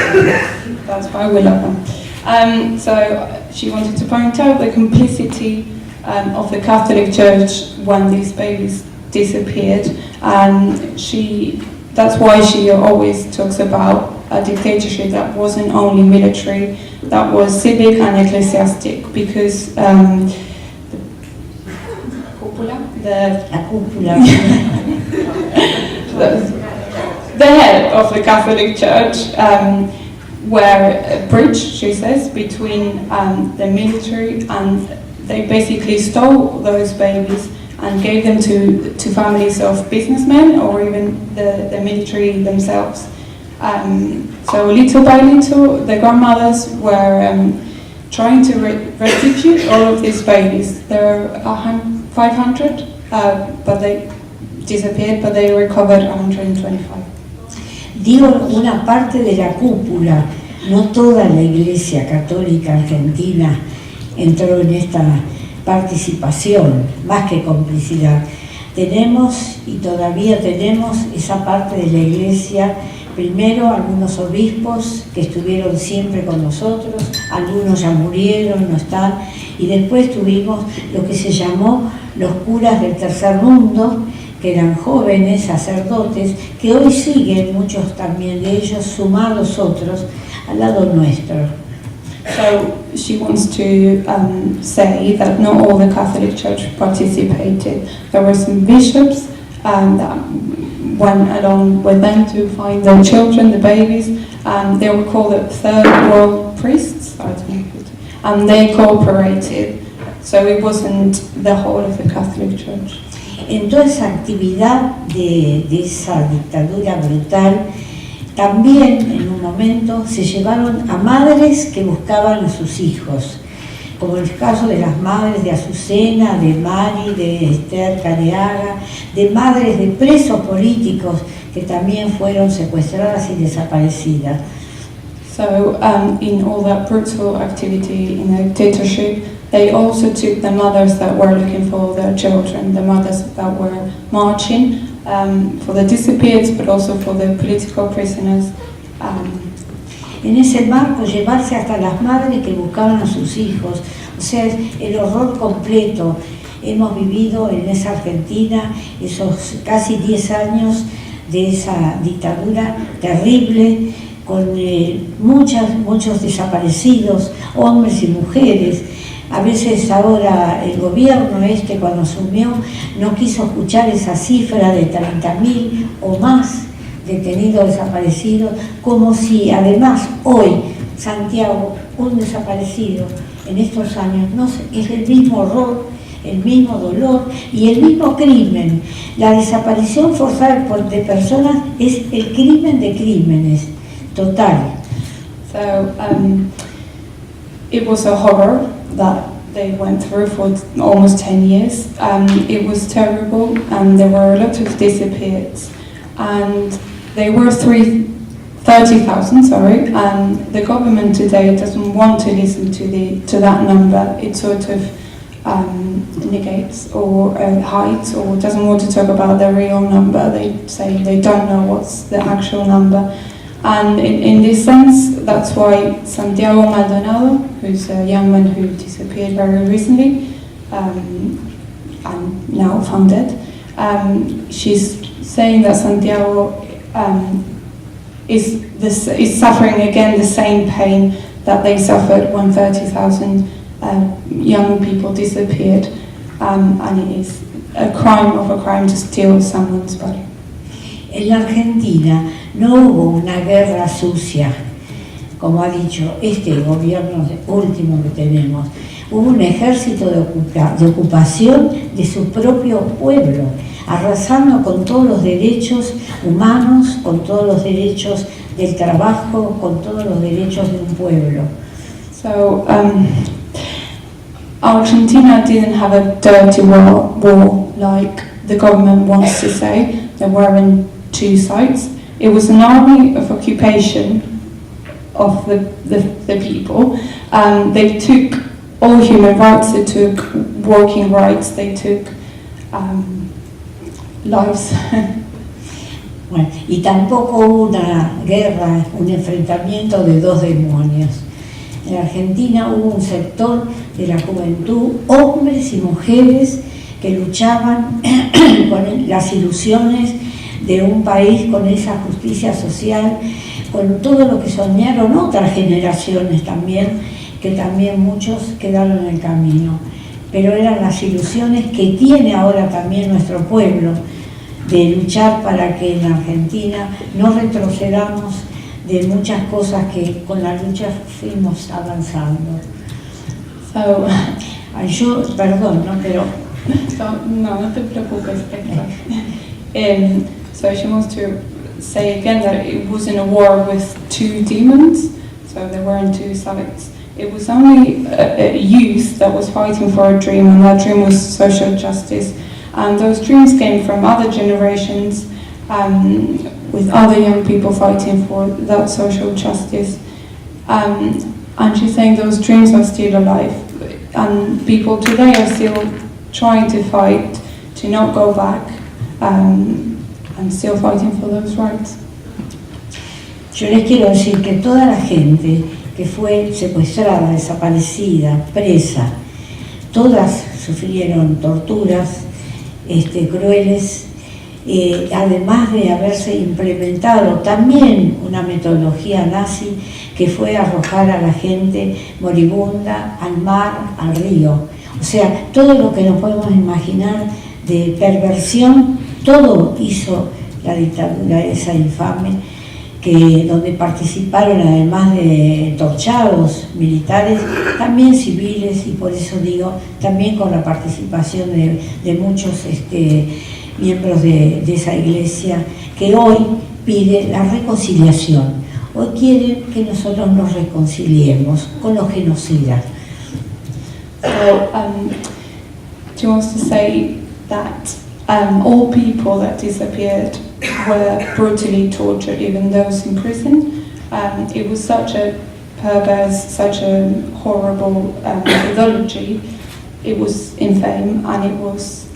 That's why we love them. So she wanted to point out the complicity of the Catholic Church when these babies disappeared, and that's why she always talks about a dictatorship that wasn't only military, that was civic and ecclesiastic, because the head of the Catholic Church were a bridge, she says, between the military, and they basically stole those babies and gave them to families of businessmen or even the military themselves. So little by little, the grandmothers were trying to restitute all of these babies. There are 500, but they disappeared, but they recovered 125. Digo una parte de la cúpula, no toda la Iglesia Católica Argentina entró en esta participación, más que complicidad. Tenemos y todavía tenemos esa parte de la Iglesia, primero algunos obispos que estuvieron siempre con nosotros, algunos ya murieron, no están, y después tuvimos lo que se llamó los curas del tercer mundo, que eran jóvenes sacerdotes, que hoy siguen, muchos también de ellos, sumados otros, al lado nuestro. So she wants to say that not all the Catholic Church participated. There were some bishops that went along with them to find the children, the babies. They were called the third world priests, I don't know, and they cooperated. So it wasn't the whole of the Catholic Church. En toda esa actividad de esa dictadura brutal, también en un momento se llevaron a madres que buscaban a sus hijos, como el caso de las madres de Azucena, de Mari, de Esther Careaga, de madres de presos políticos que también fueron secuestradas y desaparecidas. So in all that brutal activity in the dictatorship, they also took the mothers that were looking for their children, the mothers that were marching for the disappeared, but also for the political prisoners. En ese marco, llevarse hasta las madres que buscaban a sus hijos, o sea, el horror completo. Hemos vivido en esa Argentina esos casi 10 años de esa dictadura terrible, con muchos desaparecidos, hombres y mujeres. A veces ahora el gobierno cuando asumió no quiso escuchar esa cifra de 30.000 o más detenidos, desaparecidos, como si además hoy Santiago, un desaparecido en estos años, no es el mismo horror, el mismo dolor y el mismo crimen. La desaparición forzada de personas es el crimen de crímenes, total. So it was a horror that they went through for almost 10 years. It was terrible, and there were a lot of disappeared, and they were 30,000, and the government today doesn't want to listen to that number. It sort of negates or hides or doesn't want to talk about the real number. They say they don't know what's the actual number. And in this sense, that's why Santiago Maldonado, who's a young man who disappeared very recently, and now found dead, she's saying that Santiago is suffering again the same pain that they suffered when 30,000 young people disappeared, and it is a crime to steal someone's body. En la Argentina no hubo una guerra sucia, como ha dicho este gobierno último que tenemos. Hubo un ejército de ocupación de su propio pueblo, arrasando con todos los derechos humanos, con todos los derechos del trabajo, con todos los derechos de un pueblo. So, Argentina didn't have a dirty war like the government wants to say. There weren't two sides. It was an army of occupation of the people. They took all human rights, they took working rights, they took lives. Bueno, y tampoco hubo una guerra, un enfrentamiento de dos demonios. En Argentina hubo un sector de la juventud, hombres y mujeres, que luchaban con las ilusiones de un país con esa justicia social, con todo lo que soñaron otras generaciones también, que también muchos quedaron en el camino. Pero eran las ilusiones que tiene ahora también nuestro pueblo, de luchar para que en Argentina no retrocedamos de muchas cosas que con la lucha fuimos avanzando. So, Yo, perdón, ¿no? Pero... no te preocupes. So she wants to say again that it wasn't a war with two demons, so there weren't two sides. It was only a youth that was fighting for a dream, and that dream was social justice. And those dreams came from other generations, with other young people fighting for that social justice. And she's saying those dreams are still alive, and people today are still trying to fight to not go back, and still fighting for those rights. Yo les quiero decir que toda la gente que fue secuestrada, desaparecida, presa, todas sufrieron torturas crueles, además de haberse implementado también una metodología nazi que fue arrojar a la gente moribunda al mar, al río. O sea, todo lo que nos podemos imaginar de perversión, todo hizo la dictadura esa infame, donde participaron además de torchados militares, también civiles, y por eso digo, también con la participación de muchos miembros de esa iglesia, que hoy pide la reconciliación. Hoy quieren que nosotros nos reconciliemos con los genocidas. So, she wants to say that all people that disappeared were brutally tortured, even those in prison. It was such a perverse, such a horrible methodology. It was infame, and it was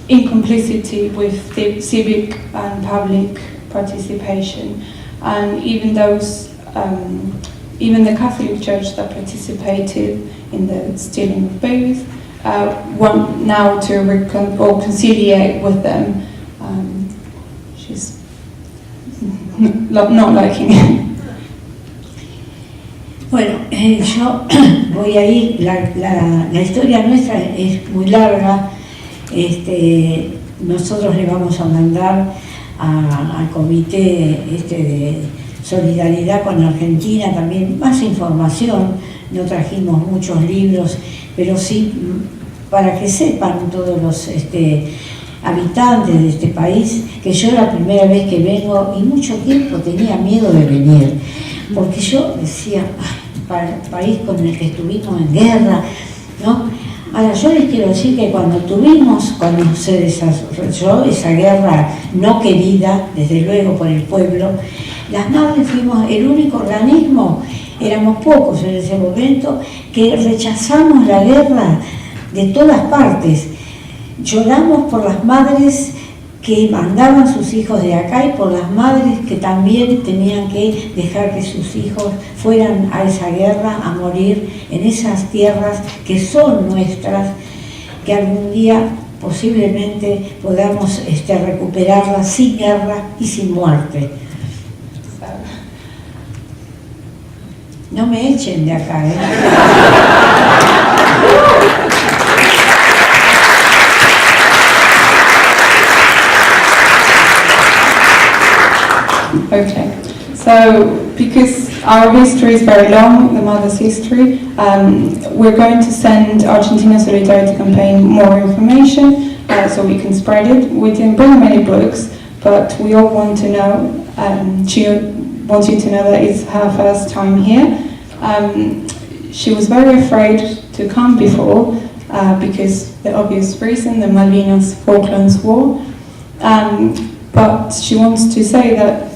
in complicity with the civic and public participation. And even those, even the Catholic Church that participated in the stealing of babies want now to conciliate with them. She's not liking it. Bueno, yo voy a ir, la historia nuestra es muy larga. Nosotros le vamos a mandar al comité de solidaridad con Argentina también más información. No trajimos muchos libros, pero sí para que sepan todos los habitantes de este país que yo la primera vez que vengo y mucho tiempo tenía miedo de venir, porque yo decía, para el país con el que estuvimos en guerra, ¿no? Ahora yo les quiero decir que cuando se desarrolló esa guerra no querida, desde luego por el pueblo, las madres fuimos el único organismo éramos pocos en ese momento, que rechazamos la guerra de todas partes. Lloramos por las madres que mandaban sus hijos de acá y por las madres que también tenían que dejar que sus hijos fueran a esa guerra, a morir en esas tierras que son nuestras, que algún día posiblemente podamos recuperarlas sin guerra y sin muerte. No me echen de acá, ¿eh? Okay, so because our history is very long, the mother's history, we're going to send Argentina Solidarity Campaign more information so we can spread it. We didn't bring many books, but we all want to know, she wants you to know that it's her first time here. She was very afraid to come before because the obvious reason, the Malvinas Falklands War. But she wants to say that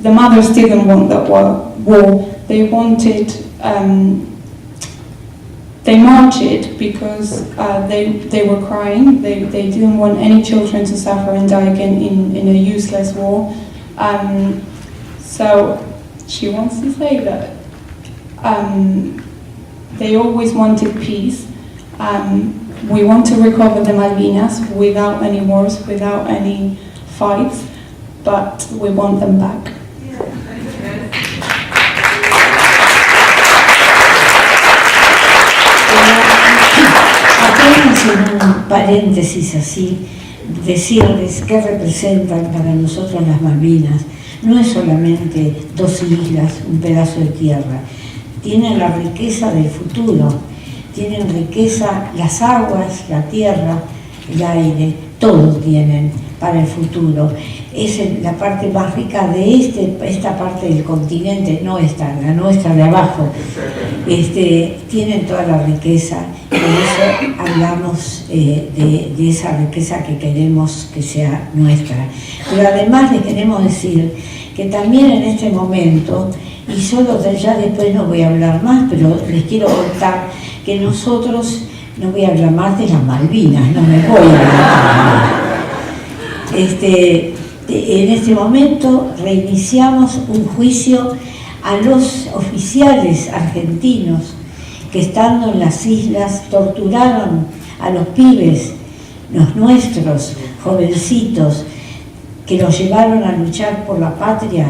the mothers didn't want that war. They wanted, they marched it because they were crying. They didn't want any children to suffer and die again in a useless war. So she wants to say that they always wanted peace. We want to recover the Malvinas without any wars, without any fights, but we want them back. Apenas en un paréntesis así, decirles qué representan para nosotros las Malvinas. No es solamente dos islas, un pedazo de tierra. Tienen la riqueza del futuro, tienen riqueza las aguas, la tierra, el aire, todo tienen para el futuro. Es la parte más rica de esta parte del continente, no esta, la nuestra de abajo. Tienen toda la riqueza, y por eso hablamos de esa riqueza que queremos que sea nuestra. Pero además les queremos decir que también en este momento, y solo ya después no voy a hablar más, pero les quiero contar que nosotros, no voy a hablar más de las Malvinas, no me voy a hablar. En este momento reiniciamos un juicio a los oficiales argentinos que estando en las islas torturaron a los pibes, los nuestros, jovencitos, que los llevaron a luchar por la patria,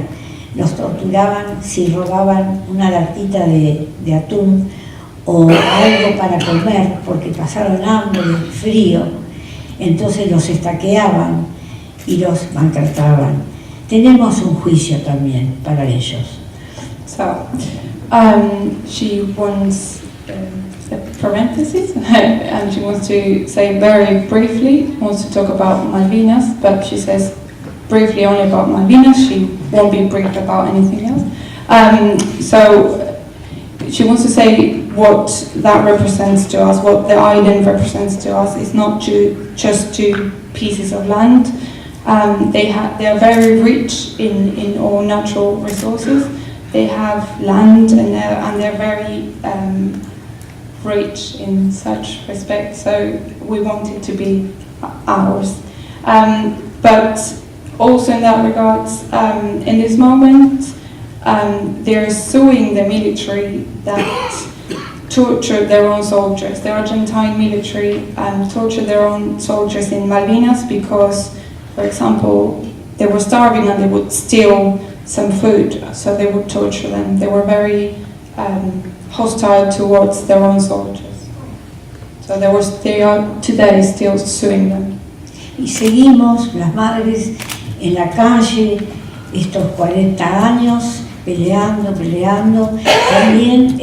los torturaban si robaban una latita de atún o algo para comer porque pasaron hambre, frío, entonces los estaqueaban y los maltrataban. Tenemos un juicio también para ellos. So, she wants a parenthesis, and she wants to say very briefly, wants to talk about Malvinas, but she says briefly only about Malvinas, she won't be briefed about anything else. So she wants to say what that represents to us, what the island represents to us. It's not just two pieces of land. They are very rich in all natural resources. They have land and they're very rich in such respect, so we want it to be ours. But also in that regards, in this moment, they're suing the military that tortured their own soldiers. The Argentine military tortured their own soldiers in Malvinas because, for example, they were starving and they would steal some food, so they would torture them. They were very hostile towards their own soldiers. So they are today still suing them. Y seguimos las madres en la calle estos 40 años peleando, también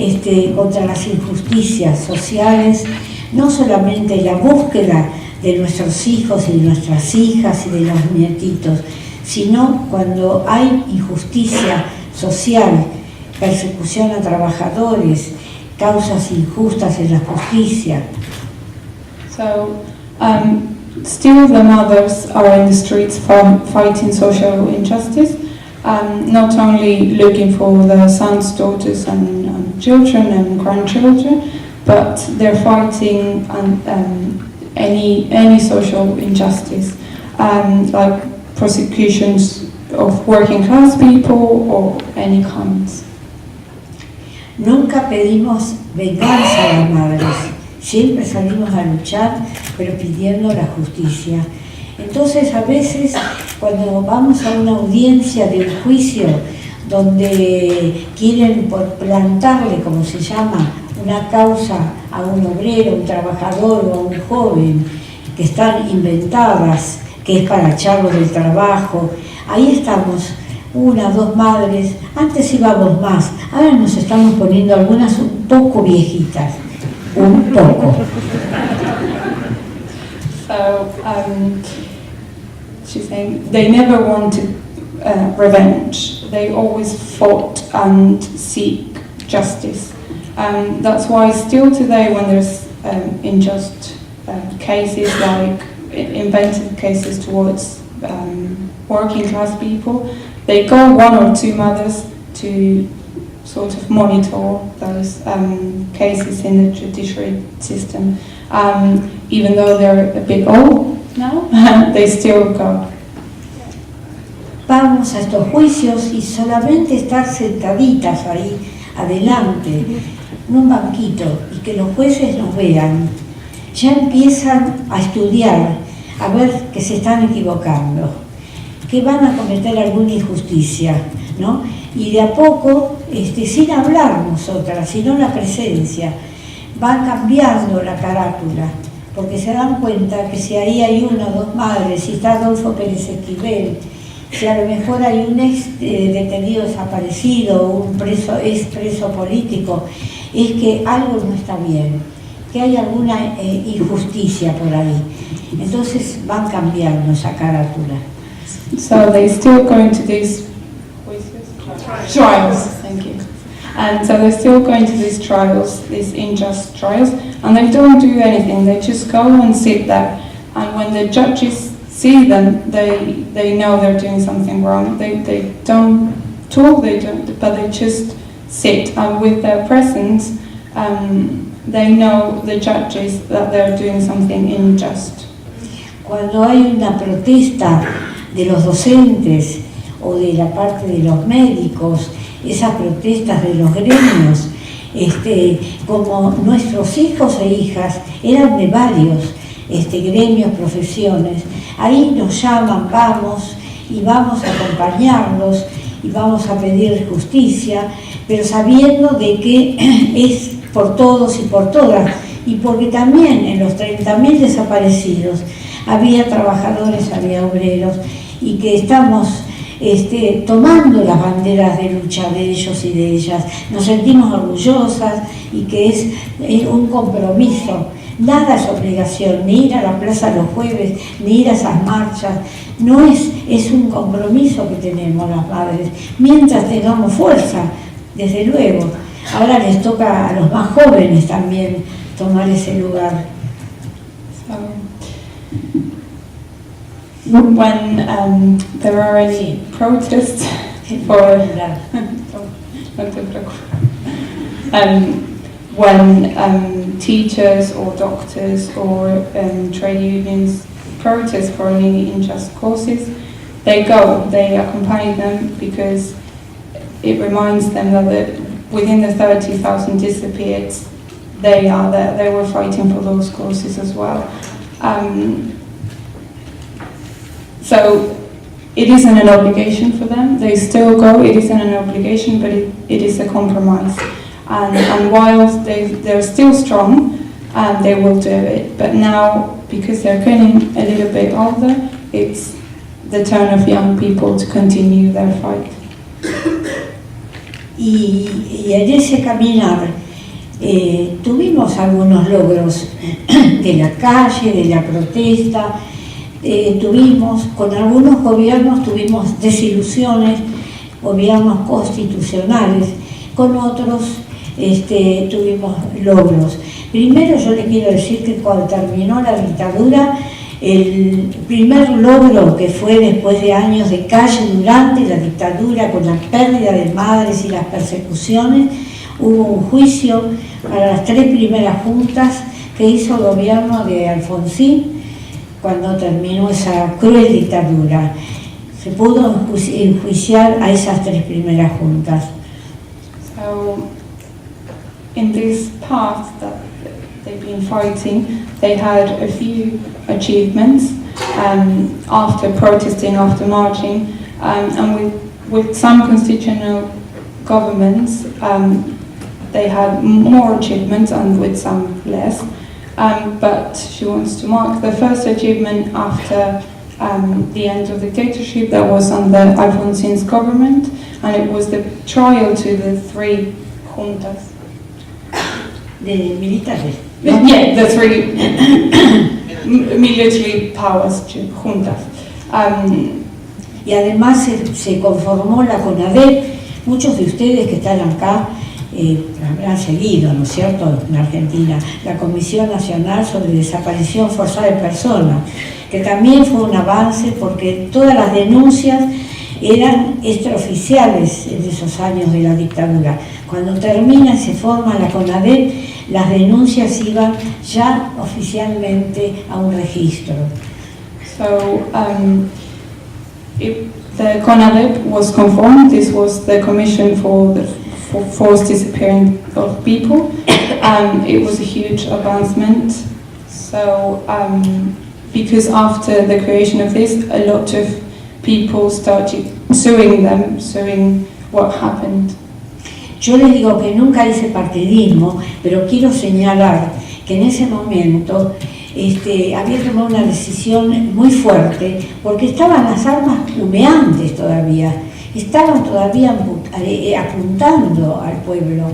contra las injusticias sociales, no solamente la búsqueda de nuestros hijos y de nuestras hijas y de los nietitos, sino cuando hay injusticia social, persecución a trabajadores, causas injustas en la justicia. So, still the mothers are in the streets fighting social injustice. not only looking for their sons, daughters and children and grandchildren, but they're fighting any social injustice, like prosecutions of working class people or any kinds. Nunca pedimos venganza a las madres, siempre salimos a luchar, pero pidiendo la justicia. Entonces, a veces, cuando vamos a una audiencia de un juicio donde quieren plantarle, como se llama, una causa a un obrero, un trabajador o a un joven, que están inventadas, que es para echarlos del trabajo, ahí estamos, una, dos madres, antes íbamos más, ahora nos estamos poniendo algunas un poco viejitas, un poco. So, she's saying they never wanted revenge. They always fought and seek justice. That's why still today, when there's unjust cases, like invented cases towards working class people, they go one or two mothers to sort of monitor those cases in the judiciary system. Even though they're a bit old now, they still go. Vamos a estos juicios y solamente estar sentaditas ahí, adelante, en un banquito, y que los jueces nos vean, ya empiezan a estudiar, a ver que se están equivocando, que van a cometer alguna injusticia, ¿no? Y de a poco, sin hablar nosotras, sino la presencia, va cambiando la carátula, porque se dan cuenta que si ahí hay una o dos madres, si está Adolfo Pérez Esquivel, si a lo mejor hay un ex detenido desaparecido, un ex preso político, es que algo no está bien, que hay alguna injusticia por ahí. Entonces van cambiando esa carátula. So they still going to these trials. Thank you. And so they're still going to these trials, these unjust trials, and they don't do anything. They just go and sit there. And when the judges see them, they know they're doing something wrong. They don't talk, but they just sit. And with their presence, they know, the judges, that they're doing something unjust. Cuando hay una protesta de los docentes o de la parte de los médicos, esas protestas de los gremios, como nuestros hijos e hijas eran de varios gremios, profesiones, ahí nos llaman, vamos y vamos a acompañarlos y vamos a pedir justicia, pero sabiendo de que es por todos y por todas, y porque también en los 30.000 desaparecidos había trabajadores, había obreros, y que estamos tomando las banderas de lucha de ellos y de ellas, nos sentimos orgullosas y que es un compromiso. Nada es obligación, ni ir a la plaza los jueves, ni ir a esas marchas, no es un compromiso que tenemos las madres, mientras tengamos fuerza, desde luego. Ahora les toca a los más jóvenes también tomar ese lugar. When there are any protests for when teachers or doctors or trade unions protest for any unjust causes, they accompany them, because it reminds them that within the 30,000 disappeared, they were fighting for those causes as well. So it isn't an obligation for them. They still go. It isn't an obligation, but it is a compromise. And while they're still strong, they will do it. But now, because they're getting a little bit older, it's the turn of young people to continue their fight. Y en ese caminar tuvimos algunos logros de la calle, de la protesta. Con algunos gobiernos tuvimos desilusiones, gobiernos constitucionales, con otros tuvimos logros. Primero yo le quiero decir que cuando terminó la dictadura El primer logro, que fue después de años de calle durante la dictadura, con la pérdida de madres y las persecuciones, hubo un juicio para las 3 primeras juntas que hizo el gobierno de Alfonsín cuando terminó esa cruel dictadura. Se pudo enjuiciar a esas 3 primeras juntas. So, in this path that they've been fighting, they had a few achievements after protesting, after marching, and with some constitutional governments, they had more achievements and with some less. But she wants to mark the first achievement after the end of the dictatorship that was under Alfonsin's government, and it was the trial to the 3 juntas. De militares. Yeah, the 3 military powers, juntas. Y además se conformó la CONADEP. Muchos de ustedes que están acá habrán seguido, ¿no es cierto?, en Argentina, la Comisión Nacional sobre Desaparición Forzada de Personas, que también fue un avance porque todas las denuncias eran extraoficiales en esos años de la dictadura. Cuando termina y se forma la CONADEP, las denuncias iban ya oficialmente a un registro. So, the CONADEP was conformed. This was the Commission for Forced Disappearance of People. It was a huge advancement. So, because after the creation of this, a lot of people started suing them, suing what happened. Yo les digo que nunca hice partidismo, pero quiero señalar que en ese momento había tomado una decisión muy fuerte, porque estaban las armas humeantes todavía, estaban todavía apuntando al pueblo,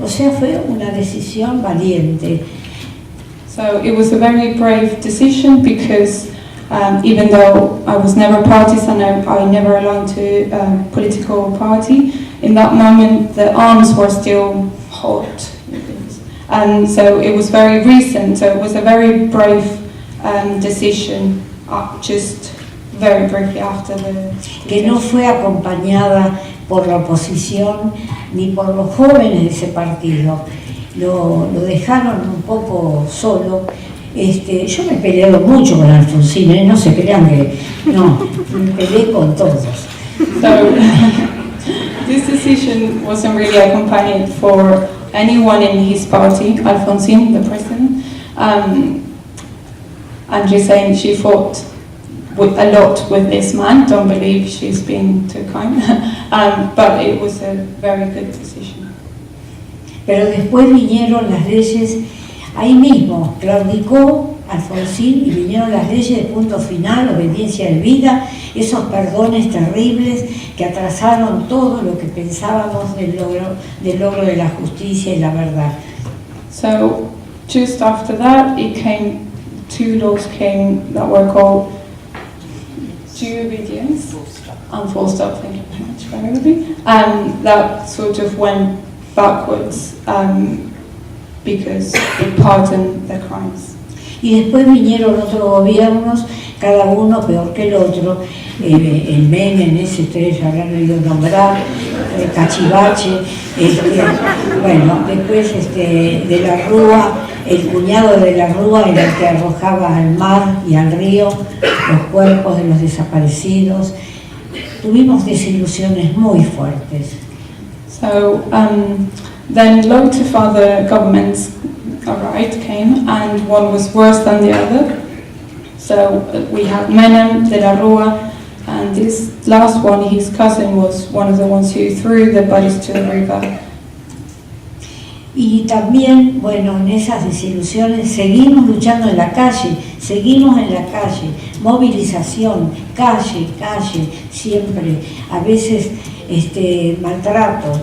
o sea, fue una decisión valiente. So it was a very brave decision because even though I was never partisan, I never belonged to a political party, in that moment the arms were still hot. And so it was very recent, so it was a very brave decision just very briefly after the... Que no fue acompañada por la oposición ni por los jóvenes de ese partido. Lo dejaron un poco solo. Yo me he peleado mucho con Alfonsín, no se crean que... No, me peleé con todos. So, this decision wasn't really accompanied for anyone in his party, Alfonsín, the president. And she's saying she fought a lot with this man. Don't believe she's been too kind. But it was a very good decision. Pero después vinieron las leyes, ahí mismo, claudicó Alfonsín y vinieron las leyes de punto final, obediencia de vida, esos perdones terribles que atrasaron todo lo que pensábamos del logro de la justicia y la verdad. So just after that, two laws came that were called due obedience and full stop. Thank you very much for everything. And that sort of went backwards because it pardoned the crimes. Y después vinieron otros gobiernos, cada uno peor que el otro. El Menem, ese ustedes habrán oído nombrar, Cachivache, bueno, después de la Rúa, el cuñado de la Rúa era el que arrojaba al mar y al río los cuerpos de los desaparecidos. Tuvimos desilusiones muy fuertes. So then loads of other governments came, and one was worse than the other. So we had Menem, de la Rúa, and this last one, his cousin, was one of the ones who threw the bodies to the river. Y también, bueno, en esas desilusiones seguimos luchando en la calle, movilización, calle, siempre, a veces maltrato.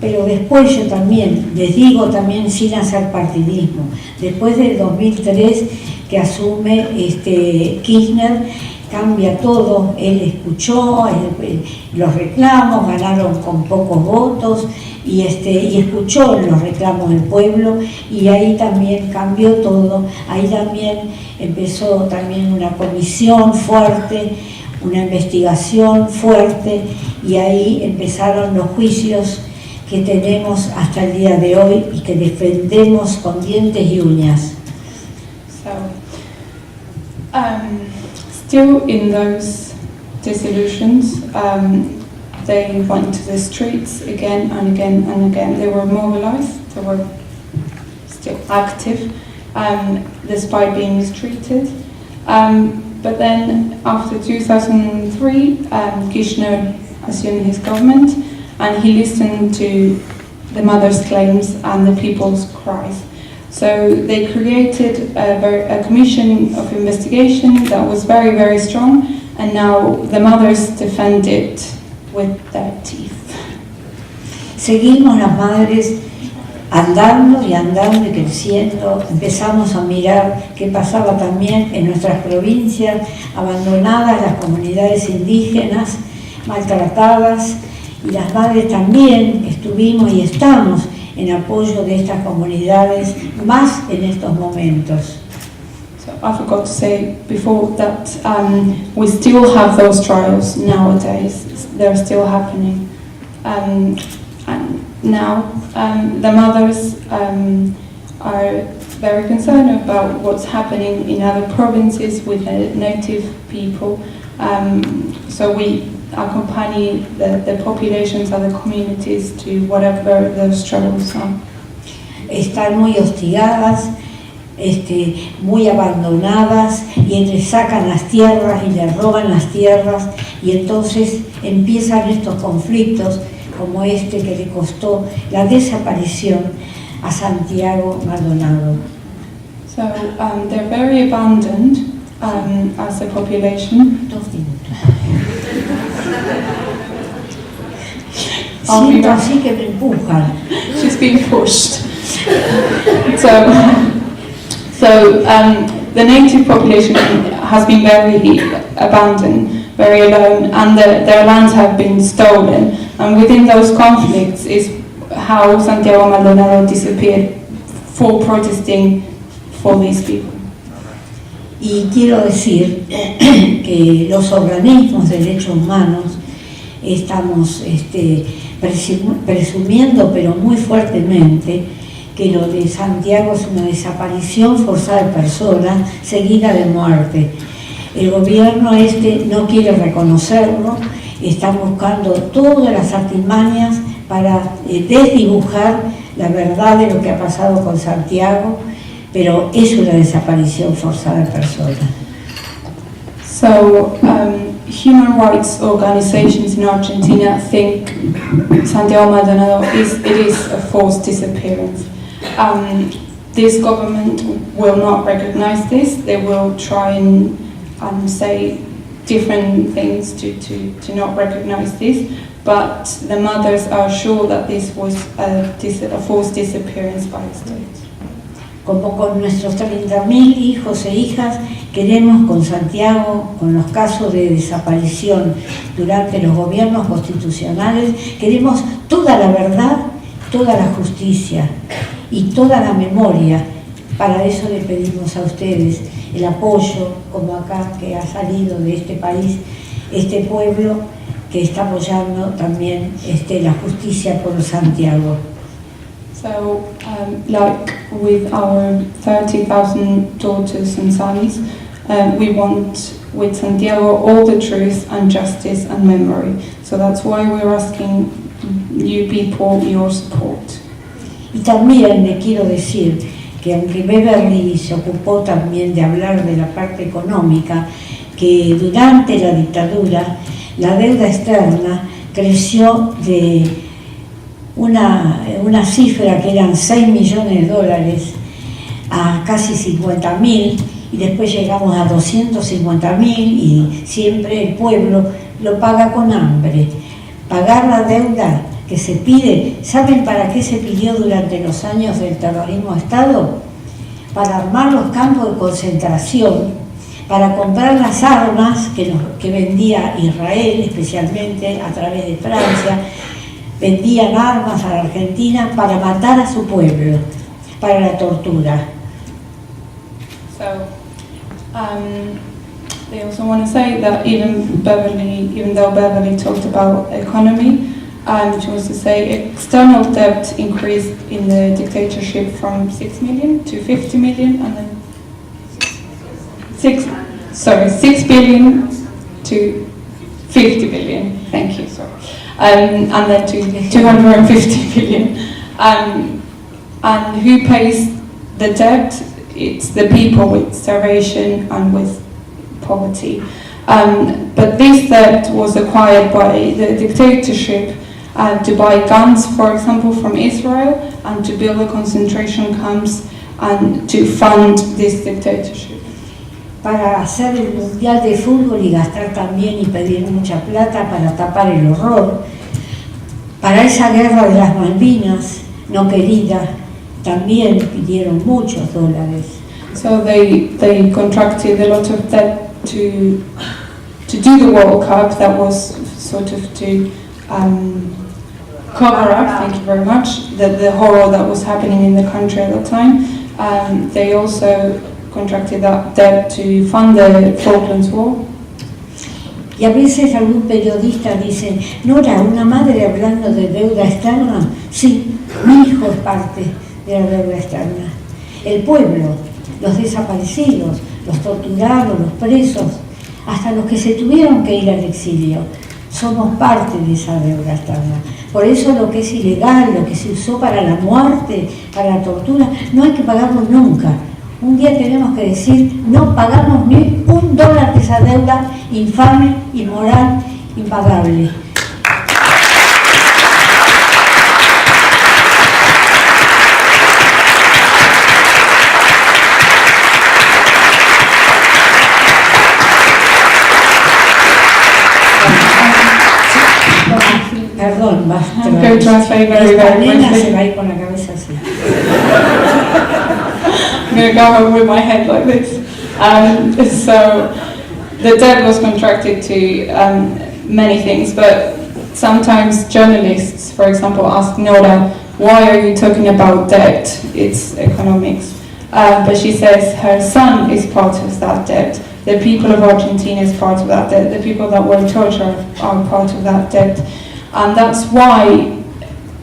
Pero después yo también, les digo también sin hacer partidismo, después del 2003 que asume Kirchner, cambia todo. Él escuchó los reclamos, ganaron con pocos votos y escuchó los reclamos del pueblo, y ahí también cambió todo. Ahí también empezó también una comisión fuerte, una investigación fuerte, y ahí empezaron los juicios que tenemos hasta el día de hoy y que defendemos con dientes y uñas. So, still in those dissolutions, they went to the streets again and again and again. They were mobilized, they were still active, despite being mistreated. But then after 2003, Kirchner assumed his government, and he listened to the mothers' claims and the people's cries. So they created a commission of investigation that was very, very strong, and now the mothers defend it with their teeth. Seguimos las madres andando y creciendo. Empezamos a mirar qué pasaba también en nuestras provincias, abandonadas las comunidades indígenas, maltratadas, y las madres también estuvimos y estamos en apoyo de estas comunidades, más en estos momentos. So I forgot to say before that we still have those trials nowadays. They're still happening. And now the mothers are very concerned about what's happening in other provinces with the native people. So we accompany the populations and the communities to whatever the struggles are. Están muy hostigadas, muy abandonadas, y les sacan las tierras y les roban las tierras, y entonces empiezan estos conflictos como que le costó la desaparición a Santiago Maldonado. So they're very abandoned as a population. Siento así que me empujan. She's being pushed. So the native population has been very abandoned, very alone, and their lands have been stolen. And within those conflicts is how Santiago Maldonado disappeared for protesting for these people. Y quiero decir que los organismos de derechos humanos estamos presumiendo, pero muy fuertemente, que lo de Santiago es una desaparición forzada de personas seguida de muerte. El gobierno no quiere reconocerlo, está buscando todas las artimañas para desdibujar la verdad de lo que ha pasado con Santiago, pero es una desaparición forzada de personas. So, human rights organizations in Argentina think Santiago Maldonado is a forced disappearance. This government will not recognize this. They will try and say different things to not recognize this. But the mothers are sure that this was a forced disappearance by the state. Como con nuestros 30.000 hijos e hijas, queremos con Santiago, con los casos de desaparición durante los gobiernos constitucionales, queremos toda la verdad, toda la justicia y toda la memoria. Para eso le pedimos a ustedes el apoyo, como acá que ha salido de este país, este pueblo que está apoyando también la justicia por Santiago. So, like with our 30,000 daughters and sons, we want with Santiago all the truth and justice and memory. So that's why we're asking you people your support. Y también le quiero decir que aunque Beverly se ocupó también de hablar de la parte económica, que durante la dictadura la deuda externa creció de una cifra que eran 6 millones de dólares a casi 50.000, y después llegamos a 250.000, y siempre el pueblo lo paga con hambre. Pagar la deuda que se pide, ¿saben para qué se pidió durante los años del terrorismo de Estado? Para armar los campos de concentración para comprar las armas que vendía Israel, especialmente a través de Francia. Vendían armas a la Argentina para matar a su pueblo, para la tortura. So, they also want to say that even though Beverly talked about economy, she wants to say external debt increased in the dictatorship from 6 million to 50 million, and then 6 billion to 50 billion. Thank you. Sorry. And then to 250 billion. And who pays the debt? It's the people with starvation and with poverty. But this debt was acquired by the dictatorship to buy guns, for example, from Israel, and to build the concentration camps and to fund this dictatorship. Para hacer el mundial de fútbol y gastar también y pedir mucha plata para tapar el horror. Para esa guerra de las Malvinas no querida también pidieron muchos dólares. So they contracted a lot of debt to do the World Cup. That was sort of to cover up, thank you very much, the horror that was happening in the country at the time. They also contracted that debt to fund the Falklands War. Y a veces algún periodista dice, Nora, una madre hablando de deuda externa. Sí, mi hijo es parte de la deuda externa. El pueblo, los desaparecidos, los torturados, los presos, hasta los que se tuvieron que ir al exilio, somos parte de esa deuda externa. Por eso lo que es ilegal, lo que se usó para la muerte, para la tortura, no hay que pagarlo nunca. Un día tenemos que decir, no pagamos ni $1 de esa deuda infame, inmoral, impagable. Perdón, basta. Esta nena se va a ir con la cabeza así. I'm going to go home with my head like this. So the debt was contracted to many things, but sometimes journalists, for example, ask Nora, why are you talking about debt? It's economics. But she says her son is part of that debt. The people of Argentina is part of that debt. The people that were tortured are part of that debt. And that's why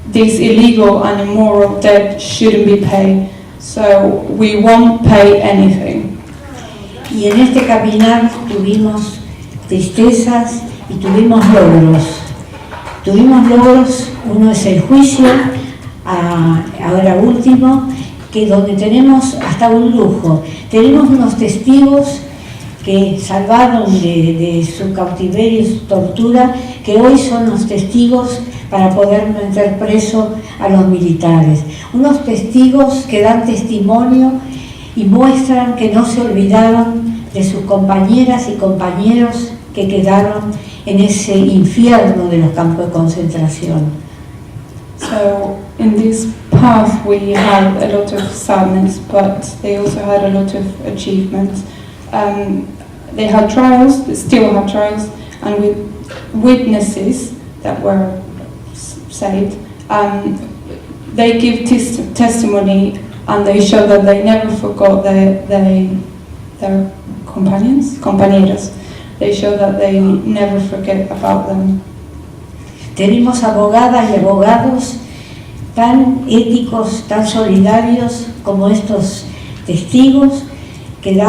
this illegal and immoral debt shouldn't be paid. So we won't pay anything. Y en este caminar tuvimos tristezas y tuvimos logros. Tuvimos logros, uno es el juicio, ahora último, que donde tenemos hasta un lujo. Tenemos unos testigos que salvaron de su cautiverio y su tortura, que hoy son los testigos para poder meter preso a los militares. Unos testigos que dan testimonio y muestran que no se olvidaron de sus compañeras y compañeros que quedaron en ese infierno de los campos de concentración. So in this path we had a lot of sadness, but they also had a lot of achievements. They had trials, they still have trials, and with witnesses that were saved, they give testimony, and they show that they never forgot their compañeros. They show that they never forget about them. Tenemos abogadas y abogados tan éticos, tan solidarios como estos testigos que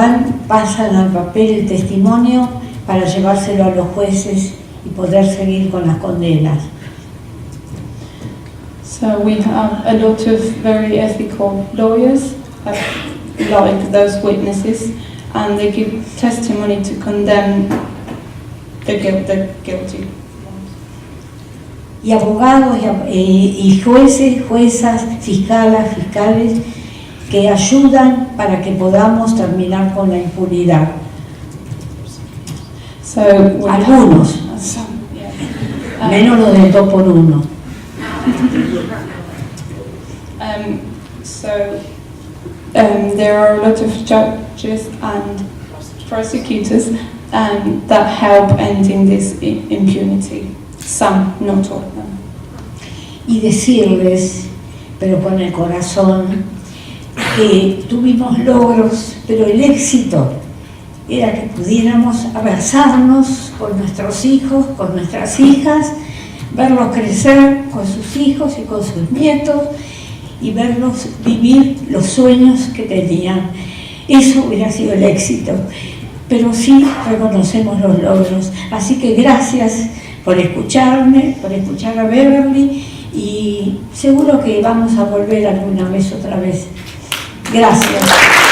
pasan al papel el testimonio para llevárselo a los jueces y poder seguir con las condenas. So we have a lot of very ethical lawyers, like those witnesses, and they give testimony to condemn the guilty. Y abogados y jueces, juezas, fiscales que ayudan para que podamos terminar con la impunidad. So algunos, menos los del 2x1. There are a lot of judges and prosecutors that help ending this impunity. Some, not all of them. Y decirles, pero con el corazón, que tuvimos logros, pero el éxito era que pudiéramos abrazarnos con nuestros hijos, con nuestras hijas, verlos crecer con sus hijos y con sus nietos y verlos vivir los sueños que tenían. Eso hubiera sido el éxito, pero sí reconocemos los logros. Así que gracias por escucharme, por escuchar a Beverly, y seguro que vamos a volver alguna vez otra vez. Gracias.